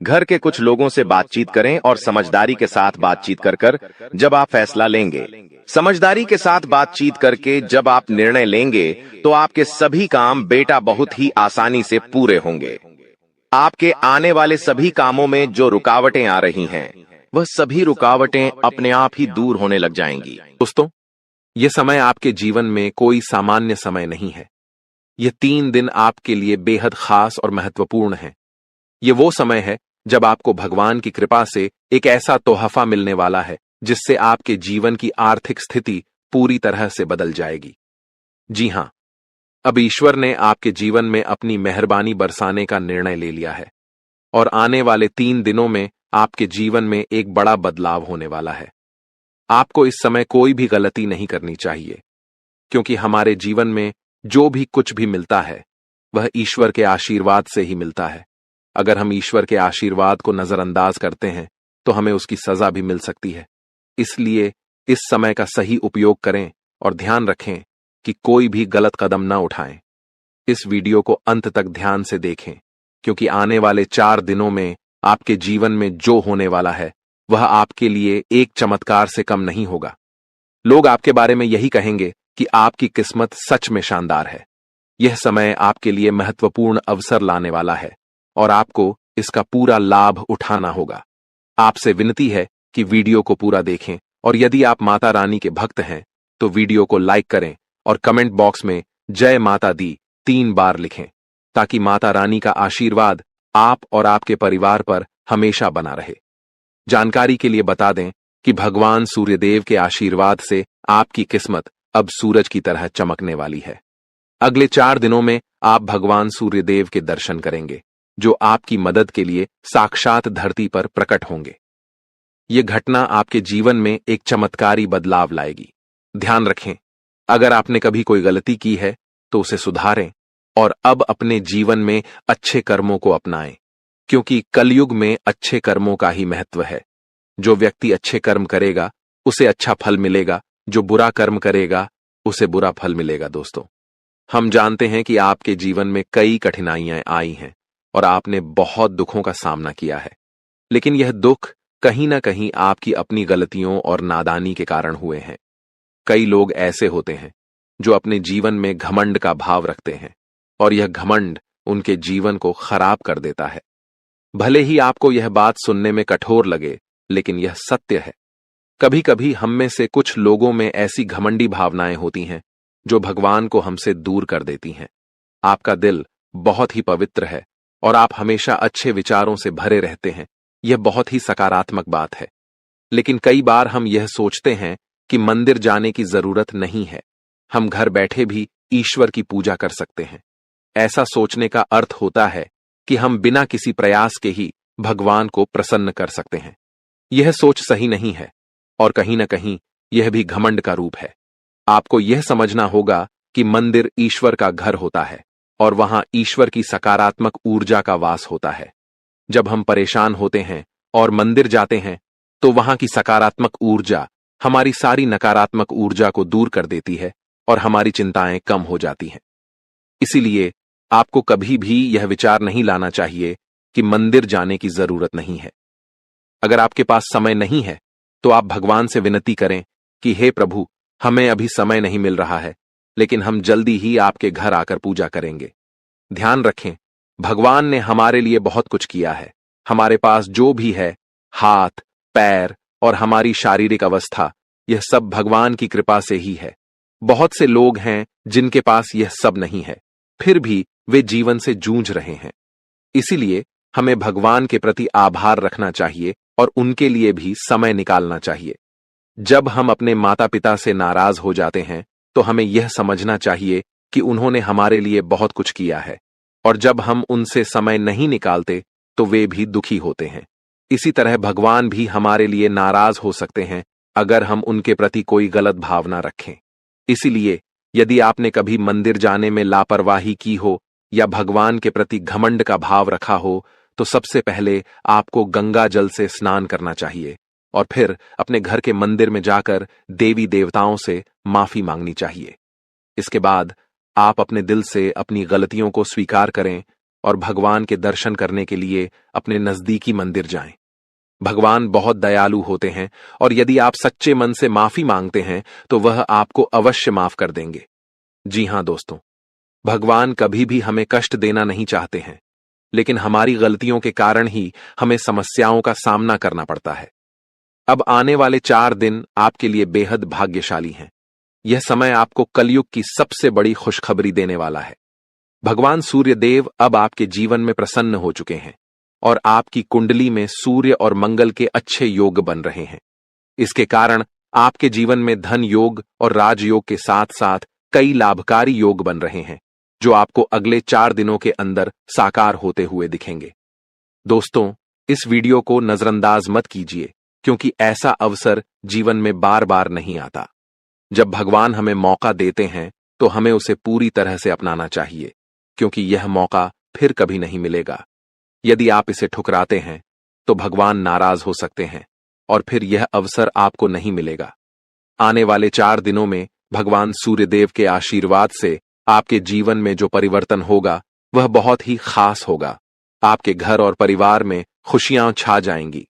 घर के कुछ लोगों से बातचीत करें और समझदारी के साथ बातचीत कर जब आप फैसला लेंगे, समझदारी के साथ बातचीत करके जब आप निर्णय लेंगे, तो आपके सभी काम बेटा बहुत ही आसानी से पूरे होंगे। आपके आने वाले सभी कामों में जो रुकावटें आ रही हैं, वह सभी रुकावटें अपने आप ही दूर होने लग जाएंगी। दोस्तों, यह समय आपके जीवन में कोई सामान्य समय नहीं है। यह 3 दिन आपके लिए बेहद खास और महत्वपूर्ण है। यह वो समय है जब आपको भगवान की कृपा से एक ऐसा तोहफा मिलने वाला है जिससे आपके जीवन की आर्थिक स्थिति पूरी तरह से बदल जाएगी। जी हां, अब ईश्वर ने आपके जीवन में अपनी मेहरबानी बरसाने का निर्णय ले लिया है और आने वाले 3 दिनों में आपके जीवन में एक बड़ा बदलाव होने वाला है। आपको इस समय कोई भी गलती नहीं करनी चाहिए, क्योंकि हमारे जीवन में जो भी कुछ भी मिलता है वह ईश्वर के आशीर्वाद से ही मिलता है। अगर हम ईश्वर के आशीर्वाद को नजरअंदाज करते हैं तो हमें उसकी सजा भी मिल सकती है। इसलिए इस समय का सही उपयोग करें और ध्यान रखें कि कोई भी गलत कदम न उठाएं। इस वीडियो को अंत तक ध्यान से देखें, क्योंकि आने वाले 4 दिनों में आपके जीवन में जो होने वाला है वह आपके लिए एक चमत्कार से कम नहीं होगा। लोग आपके बारे में यही कहेंगे कि आपकी किस्मत सच में शानदार है। यह समय आपके लिए महत्वपूर्ण अवसर लाने वाला है और आपको इसका पूरा लाभ उठाना होगा। आपसे विनती है कि वीडियो को पूरा देखें और यदि आप माता रानी के भक्त हैं तो वीडियो को लाइक करें और कमेंट बॉक्स में जय माता दी 3 बार लिखें, ताकि माता रानी का आशीर्वाद आप और आपके परिवार पर हमेशा बना रहे। जानकारी के लिए बता दें कि भगवान सूर्यदेव के आशीर्वाद से आपकी किस्मत अब सूरज की तरह चमकने वाली है। अगले 4 दिनों में आप भगवान सूर्यदेव के दर्शन करेंगे, जो आपकी मदद के लिए साक्षात धरती पर प्रकट होंगे। ये घटना आपके जीवन में एक चमत्कारी बदलाव लाएगी। ध्यान रखें, अगर आपने कभी कोई गलती की है तो उसे सुधारें और अब अपने जीवन में अच्छे कर्मों को अपनाएं, क्योंकि कलयुग में अच्छे कर्मों का ही महत्व है। जो व्यक्ति अच्छे कर्म करेगा उसे अच्छा फल मिलेगा, जो बुरा कर्म करेगा उसे बुरा फल मिलेगा। दोस्तों, हम जानते हैं कि आपके जीवन में कई कठिनाइयां आई हैं और आपने बहुत दुखों का सामना किया है, लेकिन यह दुख कहीं ना कहीं आपकी अपनी गलतियों और नादानी के कारण हुए हैं। कई लोग ऐसे होते हैं जो अपने जीवन में घमंड का भाव रखते हैं और यह घमंड उनके जीवन को खराब कर देता है। भले ही आपको यह बात सुनने में कठोर लगे, लेकिन यह सत्य है। कभी कभी हम में से कुछ लोगों में ऐसी घमंडी भावनाएं होती हैं जो भगवान को हमसे दूर कर देती हैं। आपका दिल बहुत ही पवित्र है और आप हमेशा अच्छे विचारों से भरे रहते हैं। यह बहुत ही सकारात्मक बात है, लेकिन कई बार हम यह सोचते हैं कि मंदिर जाने की जरूरत नहीं है, हम घर बैठे भी ईश्वर की पूजा कर सकते हैं। ऐसा सोचने का अर्थ होता है कि हम बिना किसी प्रयास के ही भगवान को प्रसन्न कर सकते हैं। यह सोच सही नहीं है और कहीं ना कहीं यह भी घमंड का रूप है। आपको यह समझना होगा कि मंदिर ईश्वर का घर होता है और वहां ईश्वर की सकारात्मक ऊर्जा का वास होता है। जब हम परेशान होते हैं और मंदिर जाते हैं तो वहां की सकारात्मक ऊर्जा हमारी सारी नकारात्मक ऊर्जा को दूर कर देती है और हमारी चिंताएं कम हो जाती हैं। इसीलिए आपको कभी भी यह विचार नहीं लाना चाहिए कि मंदिर जाने की जरूरत नहीं है। अगर आपके पास समय नहीं है तो आप भगवान से विनती करें कि हे प्रभु, हमें अभी समय नहीं मिल रहा है, लेकिन हम जल्दी ही आपके घर आकर पूजा करेंगे। ध्यान रखें, भगवान ने हमारे लिए बहुत कुछ किया है। हमारे पास जो भी है, हाथ, पैर और हमारी शारीरिक अवस्था, यह सब भगवान की कृपा से ही है। बहुत से लोग हैं जिनके पास यह सब नहीं है, फिर भी वे जीवन से जूझ रहे हैं। इसीलिए हमें भगवान के प्रति आभार रखना चाहिए और उनके लिए भी समय निकालना चाहिए। जब हम अपने माता पिता से नाराज हो जाते हैं तो हमें यह समझना चाहिए कि उन्होंने हमारे लिए बहुत कुछ किया है, और जब हम उनसे समय नहीं निकालते तो वे भी दुखी होते हैं। इसी तरह भगवान भी हमारे लिए नाराज हो सकते हैं अगर हम उनके प्रति कोई गलत भावना रखें। इसीलिए यदि आपने कभी मंदिर जाने में लापरवाही की हो या भगवान के प्रति घमंड का भाव रखा हो, तो सबसे पहले आपको गंगा जल से स्नान करना चाहिए और फिर अपने घर के मंदिर में जाकर देवी देवताओं से माफी मांगनी चाहिए। इसके बाद आप अपने दिल से अपनी गलतियों को स्वीकार करें और भगवान के दर्शन करने के लिए अपने नजदीकी मंदिर जाएं। भगवान बहुत दयालु होते हैं और यदि आप सच्चे मन से माफी मांगते हैं तो वह आपको अवश्य माफ कर देंगे। जी हां दोस्तों, भगवान कभी भी हमें कष्ट देना नहीं चाहते हैं, लेकिन हमारी गलतियों के कारण ही हमें समस्याओं का सामना करना पड़ता है। अब आने वाले 4 दिन आपके लिए बेहद भाग्यशाली हैं। यह समय आपको कलयुग की सबसे बड़ी खुशखबरी देने वाला है। भगवान सूर्यदेव अब आपके जीवन में प्रसन्न हो चुके हैं और आपकी कुंडली में सूर्य और मंगल के अच्छे योग बन रहे हैं। इसके कारण आपके जीवन में धन योग और राजयोग के साथ साथ कई लाभकारी योग बन रहे हैं, जो आपको अगले 4 दिनों के अंदर साकार होते हुए दिखेंगे। दोस्तों, इस वीडियो को नजरअंदाज मत कीजिए, क्योंकि ऐसा अवसर जीवन में बार बार नहीं आता। जब भगवान हमें मौका देते हैं तो हमें उसे पूरी तरह से अपनाना चाहिए, क्योंकि यह मौका फिर कभी नहीं मिलेगा। यदि आप इसे ठुकराते हैं तो भगवान नाराज हो सकते हैं और फिर यह अवसर आपको नहीं मिलेगा। आने वाले 4 दिनों में भगवान सूर्यदेव के आशीर्वाद से आपके जीवन में जो परिवर्तन होगा वह बहुत ही खास होगा। आपके घर और परिवार में खुशियां छा जाएंगी।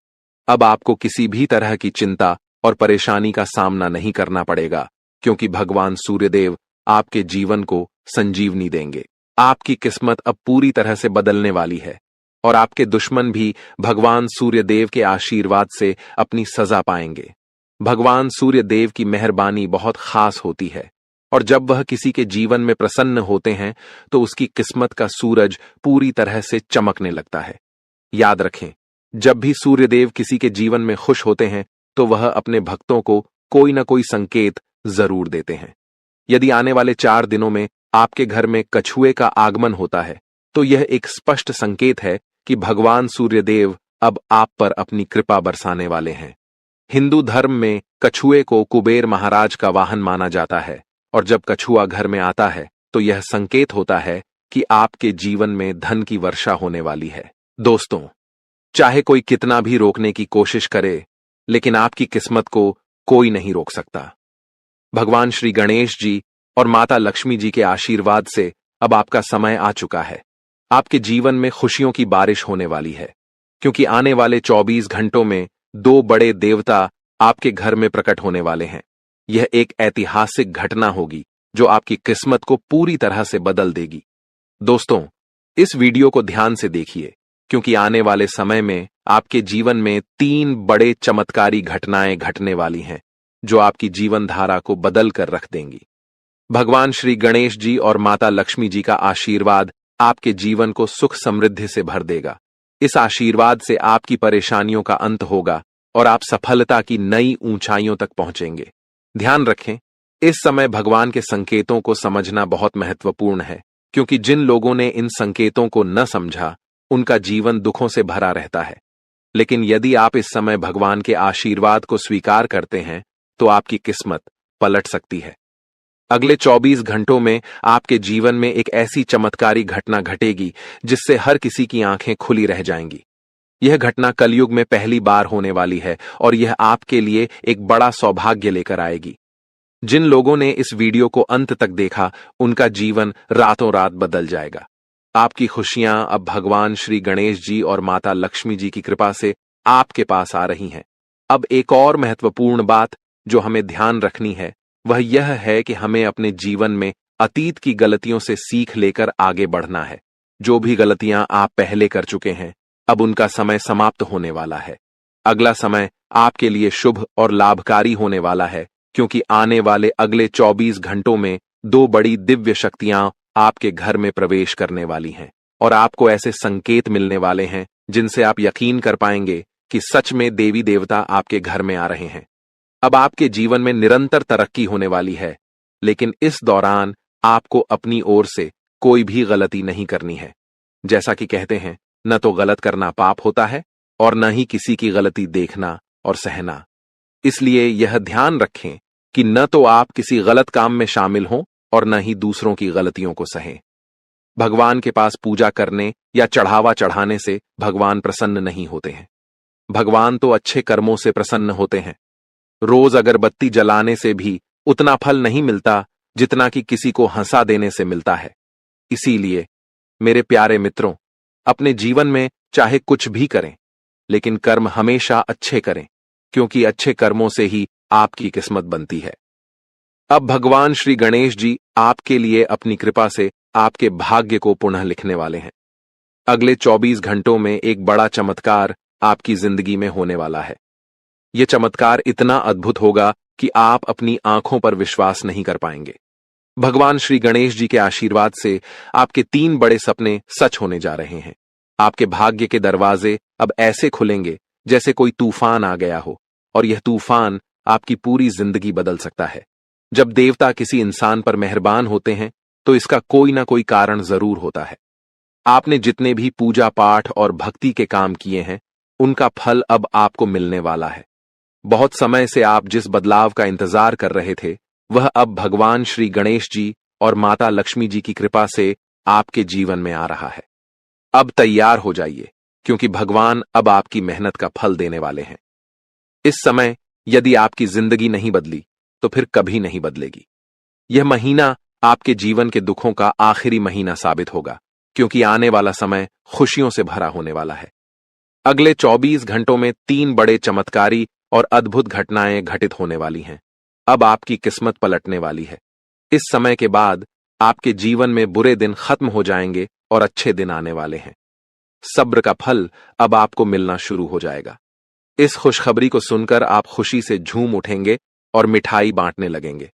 अब आपको किसी भी तरह की चिंता और परेशानी का सामना नहीं करना पड़ेगा, क्योंकि भगवान सूर्यदेव आपके जीवन को संजीवनी देंगे। आपकी किस्मत अब पूरी तरह से बदलने वाली है और आपके दुश्मन भी भगवान सूर्यदेव के आशीर्वाद से अपनी सजा पाएंगे। भगवान सूर्यदेव की मेहरबानी बहुत खास होती है और जब वह किसी के जीवन में प्रसन्न होते हैं तो उसकी किस्मत का सूरज पूरी तरह से चमकने लगता है। याद रखें, जब भी सूर्यदेव किसी के जीवन में खुश होते हैं तो वह अपने भक्तों को कोई न कोई संकेत जरूर देते हैं। यदि आने वाले 4 दिनों में आपके घर में कछुए का आगमन होता है तो यह एक स्पष्ट संकेत है कि भगवान सूर्यदेव अब आप पर अपनी कृपा बरसाने वाले हैं। हिंदू धर्म में कछुए को कुबेर महाराज का वाहन माना जाता है और जब कछुआ घर में आता है तो यह संकेत होता है कि आपके जीवन में धन की वर्षा होने वाली है। दोस्तों, चाहे कोई कितना भी रोकने की कोशिश करे, लेकिन आपकी किस्मत को कोई नहीं रोक सकता। भगवान श्री गणेश जी और माता लक्ष्मी जी के आशीर्वाद से अब आपका समय आ चुका है। आपके जीवन में खुशियों की बारिश होने वाली है, क्योंकि आने वाले 24 घंटों में 2 बड़े देवता आपके घर में प्रकट होने वाले हैं। यह एक ऐतिहासिक घटना होगी जो आपकी किस्मत को पूरी तरह से बदल देगी। दोस्तों, इस वीडियो को ध्यान से देखिए, क्योंकि आने वाले समय में आपके जीवन में 3 बड़े चमत्कारी घटनाएं घटने वाली हैं जो आपकी जीवन धारा को बदल कर रख देंगी। भगवान श्री गणेश जी और माता लक्ष्मी जी का आशीर्वाद आपके जीवन को सुख समृद्धि से भर देगा। इस आशीर्वाद से आपकी परेशानियों का अंत होगा और आप सफलता की नई ऊंचाइयों तक पहुंचेंगे। ध्यान रखें, इस समय भगवान के संकेतों को समझना बहुत महत्वपूर्ण है, क्योंकि जिन लोगों ने इन संकेतों को न समझा उनका जीवन दुखों से भरा रहता है। लेकिन यदि आप इस समय भगवान के आशीर्वाद को स्वीकार करते हैं तो आपकी किस्मत पलट सकती है। अगले 24 घंटों में आपके जीवन में एक ऐसी चमत्कारी घटना घटेगी जिससे हर किसी की आंखें खुली रह जाएंगी। यह घटना कलयुग में पहली बार होने वाली है और यह आपके लिए एक बड़ा सौभाग्य लेकर आएगी। जिन लोगों ने इस वीडियो को अंत तक देखा उनका जीवन रातों रात बदल जाएगा। आपकी खुशियां अब भगवान श्री गणेश जी और माता लक्ष्मी जी की कृपा से आपके पास आ रही हैं। अब एक और महत्वपूर्ण बात जो हमें ध्यान रखनी है वह यह है कि हमें अपने जीवन में अतीत की गलतियों से सीख लेकर आगे बढ़ना है। जो भी गलतियां आप पहले कर चुके हैं, अब उनका समय समाप्त होने वाला है। अगला समय आपके लिए शुभ और लाभकारी होने वाला है, क्योंकि आने वाले अगले 24 घंटों में 2 बड़ी दिव्य शक्तियां आपके घर में प्रवेश करने वाली हैं और आपको ऐसे संकेत मिलने वाले हैं जिनसे आप यकीन कर पाएंगे कि सच में देवी देवता आपके घर में आ रहे हैं। अब आपके जीवन में निरंतर तरक्की होने वाली है, लेकिन इस दौरान आपको अपनी ओर से कोई भी गलती नहीं करनी है। जैसा कि कहते हैं, न तो गलत करना पाप होता है और न ही किसी की गलती देखना और सहना। इसलिए यह ध्यान रखें कि न तो आप किसी गलत काम में शामिल हों और न ही दूसरों की गलतियों को सहें। भगवान के पास पूजा करने या चढ़ावा चढ़ाने से भगवान प्रसन्न नहीं होते हैं। भगवान तो अच्छे कर्मों से प्रसन्न होते हैं। रोज अगरबत्ती जलाने से भी उतना फल नहीं मिलता जितना कि किसी को हंसा देने से मिलता है। इसीलिए मेरे प्यारे मित्रों, अपने जीवन में चाहे कुछ भी करें, लेकिन कर्म हमेशा अच्छे करें, क्योंकि अच्छे कर्मों से ही आपकी किस्मत बनती है। अब भगवान श्री गणेश जी आपके लिए अपनी कृपा से आपके भाग्य को पुनः लिखने वाले हैं। अगले 24 घंटों में एक बड़ा चमत्कार आपकी जिंदगी में होने वाला है। यह चमत्कार इतना अद्भुत होगा कि आप अपनी आंखों पर विश्वास नहीं कर पाएंगे। भगवान श्री गणेश जी के आशीर्वाद से आपके 3 बड़े सपने सच होने जा रहे हैं। आपके भाग्य के दरवाजे अब ऐसे खुलेंगे जैसे कोई तूफान आ गया हो, और यह तूफान आपकी पूरी जिंदगी बदल सकता है। जब देवता किसी इंसान पर मेहरबान होते हैं तो इसका कोई ना कोई कारण जरूर होता है। आपने जितने भी पूजा पाठ और भक्ति के काम किए हैं उनका फल अब आपको मिलने वाला है। बहुत समय से आप जिस बदलाव का इंतजार कर रहे थे वह अब भगवान श्री गणेश जी और माता लक्ष्मी जी की कृपा से आपके जीवन में आ रहा है। अब तैयार हो जाइए, क्योंकि भगवान अब आपकी मेहनत का फल देने वाले हैं। इस समय यदि आपकी जिंदगी नहीं बदली तो फिर कभी नहीं बदलेगी। यह महीना आपके जीवन के दुखों का आखिरी महीना साबित होगा, क्योंकि आने वाला समय खुशियों से भरा होने वाला है। अगले 24 घंटों में 3 बड़े चमत्कारी और अद्भुत घटनाएं घटित होने वाली हैं। अब आपकी किस्मत पलटने वाली है। इस समय के बाद आपके जीवन में बुरे दिन खत्म हो जाएंगे और अच्छे दिन आने वाले हैं। सब्र का फल अब आपको मिलना शुरू हो जाएगा। इस खुशखबरी को सुनकर आप खुशी से झूम उठेंगे और मिठाई बांटने लगेंगे।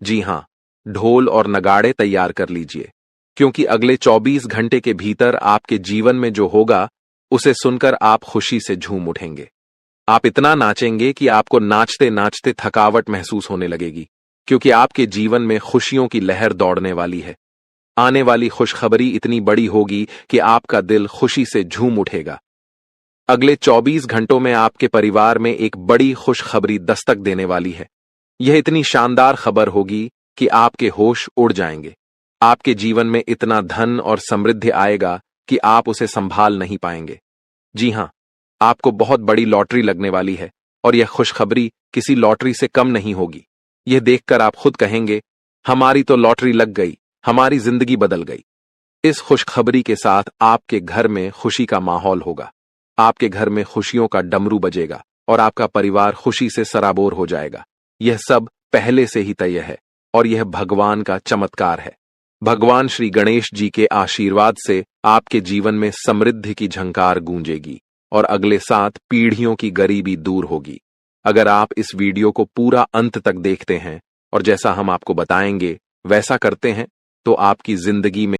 जी हां, ढोल और नगाड़े तैयार कर लीजिए, क्योंकि अगले 24 घंटे के भीतर आपके जीवन में जो होगा उसे सुनकर आप खुशी से झूम उठेंगे। आप इतना नाचेंगे कि आपको नाचते नाचते थकावट महसूस होने लगेगी, क्योंकि आपके जीवन में खुशियों की लहर दौड़ने वाली है। आने वाली खुशखबरी इतनी बड़ी होगी कि आपका दिल खुशी से झूम उठेगा। अगले 24 घंटों में आपके परिवार में एक बड़ी खुशखबरी दस्तक देने वाली है। यह इतनी शानदार खबर होगी कि आपके होश उड़ जाएंगे। आपके जीवन में इतना धन और समृद्धि आएगा कि आप उसे संभाल नहीं पाएंगे। जी हां, आपको बहुत बड़ी लॉटरी लगने वाली है और यह खुशखबरी किसी लॉटरी से कम नहीं होगी। यह देखकर आप खुद कहेंगे, हमारी तो लॉटरी लग गई, हमारी जिंदगी बदल गई। इस खुशखबरी के साथ आपके घर में खुशी का माहौल होगा। आपके घर में खुशियों का डमरू बजेगा और आपका परिवार खुशी से सराबोर हो जाएगा। यह सब पहले से ही तय है और यह भगवान का चमत्कार है। भगवान श्री गणेश जी के आशीर्वाद से आपके जीवन में समृद्धि की झंकार गूंजेगी और अगले 7 पीढ़ियों की गरीबी दूर होगी। अगर आप इस वीडियो को पूरा अंत तक देखते हैं और जैसा हम आपको बताएंगे वैसा करते हैं, तो आपकी जिंदगी में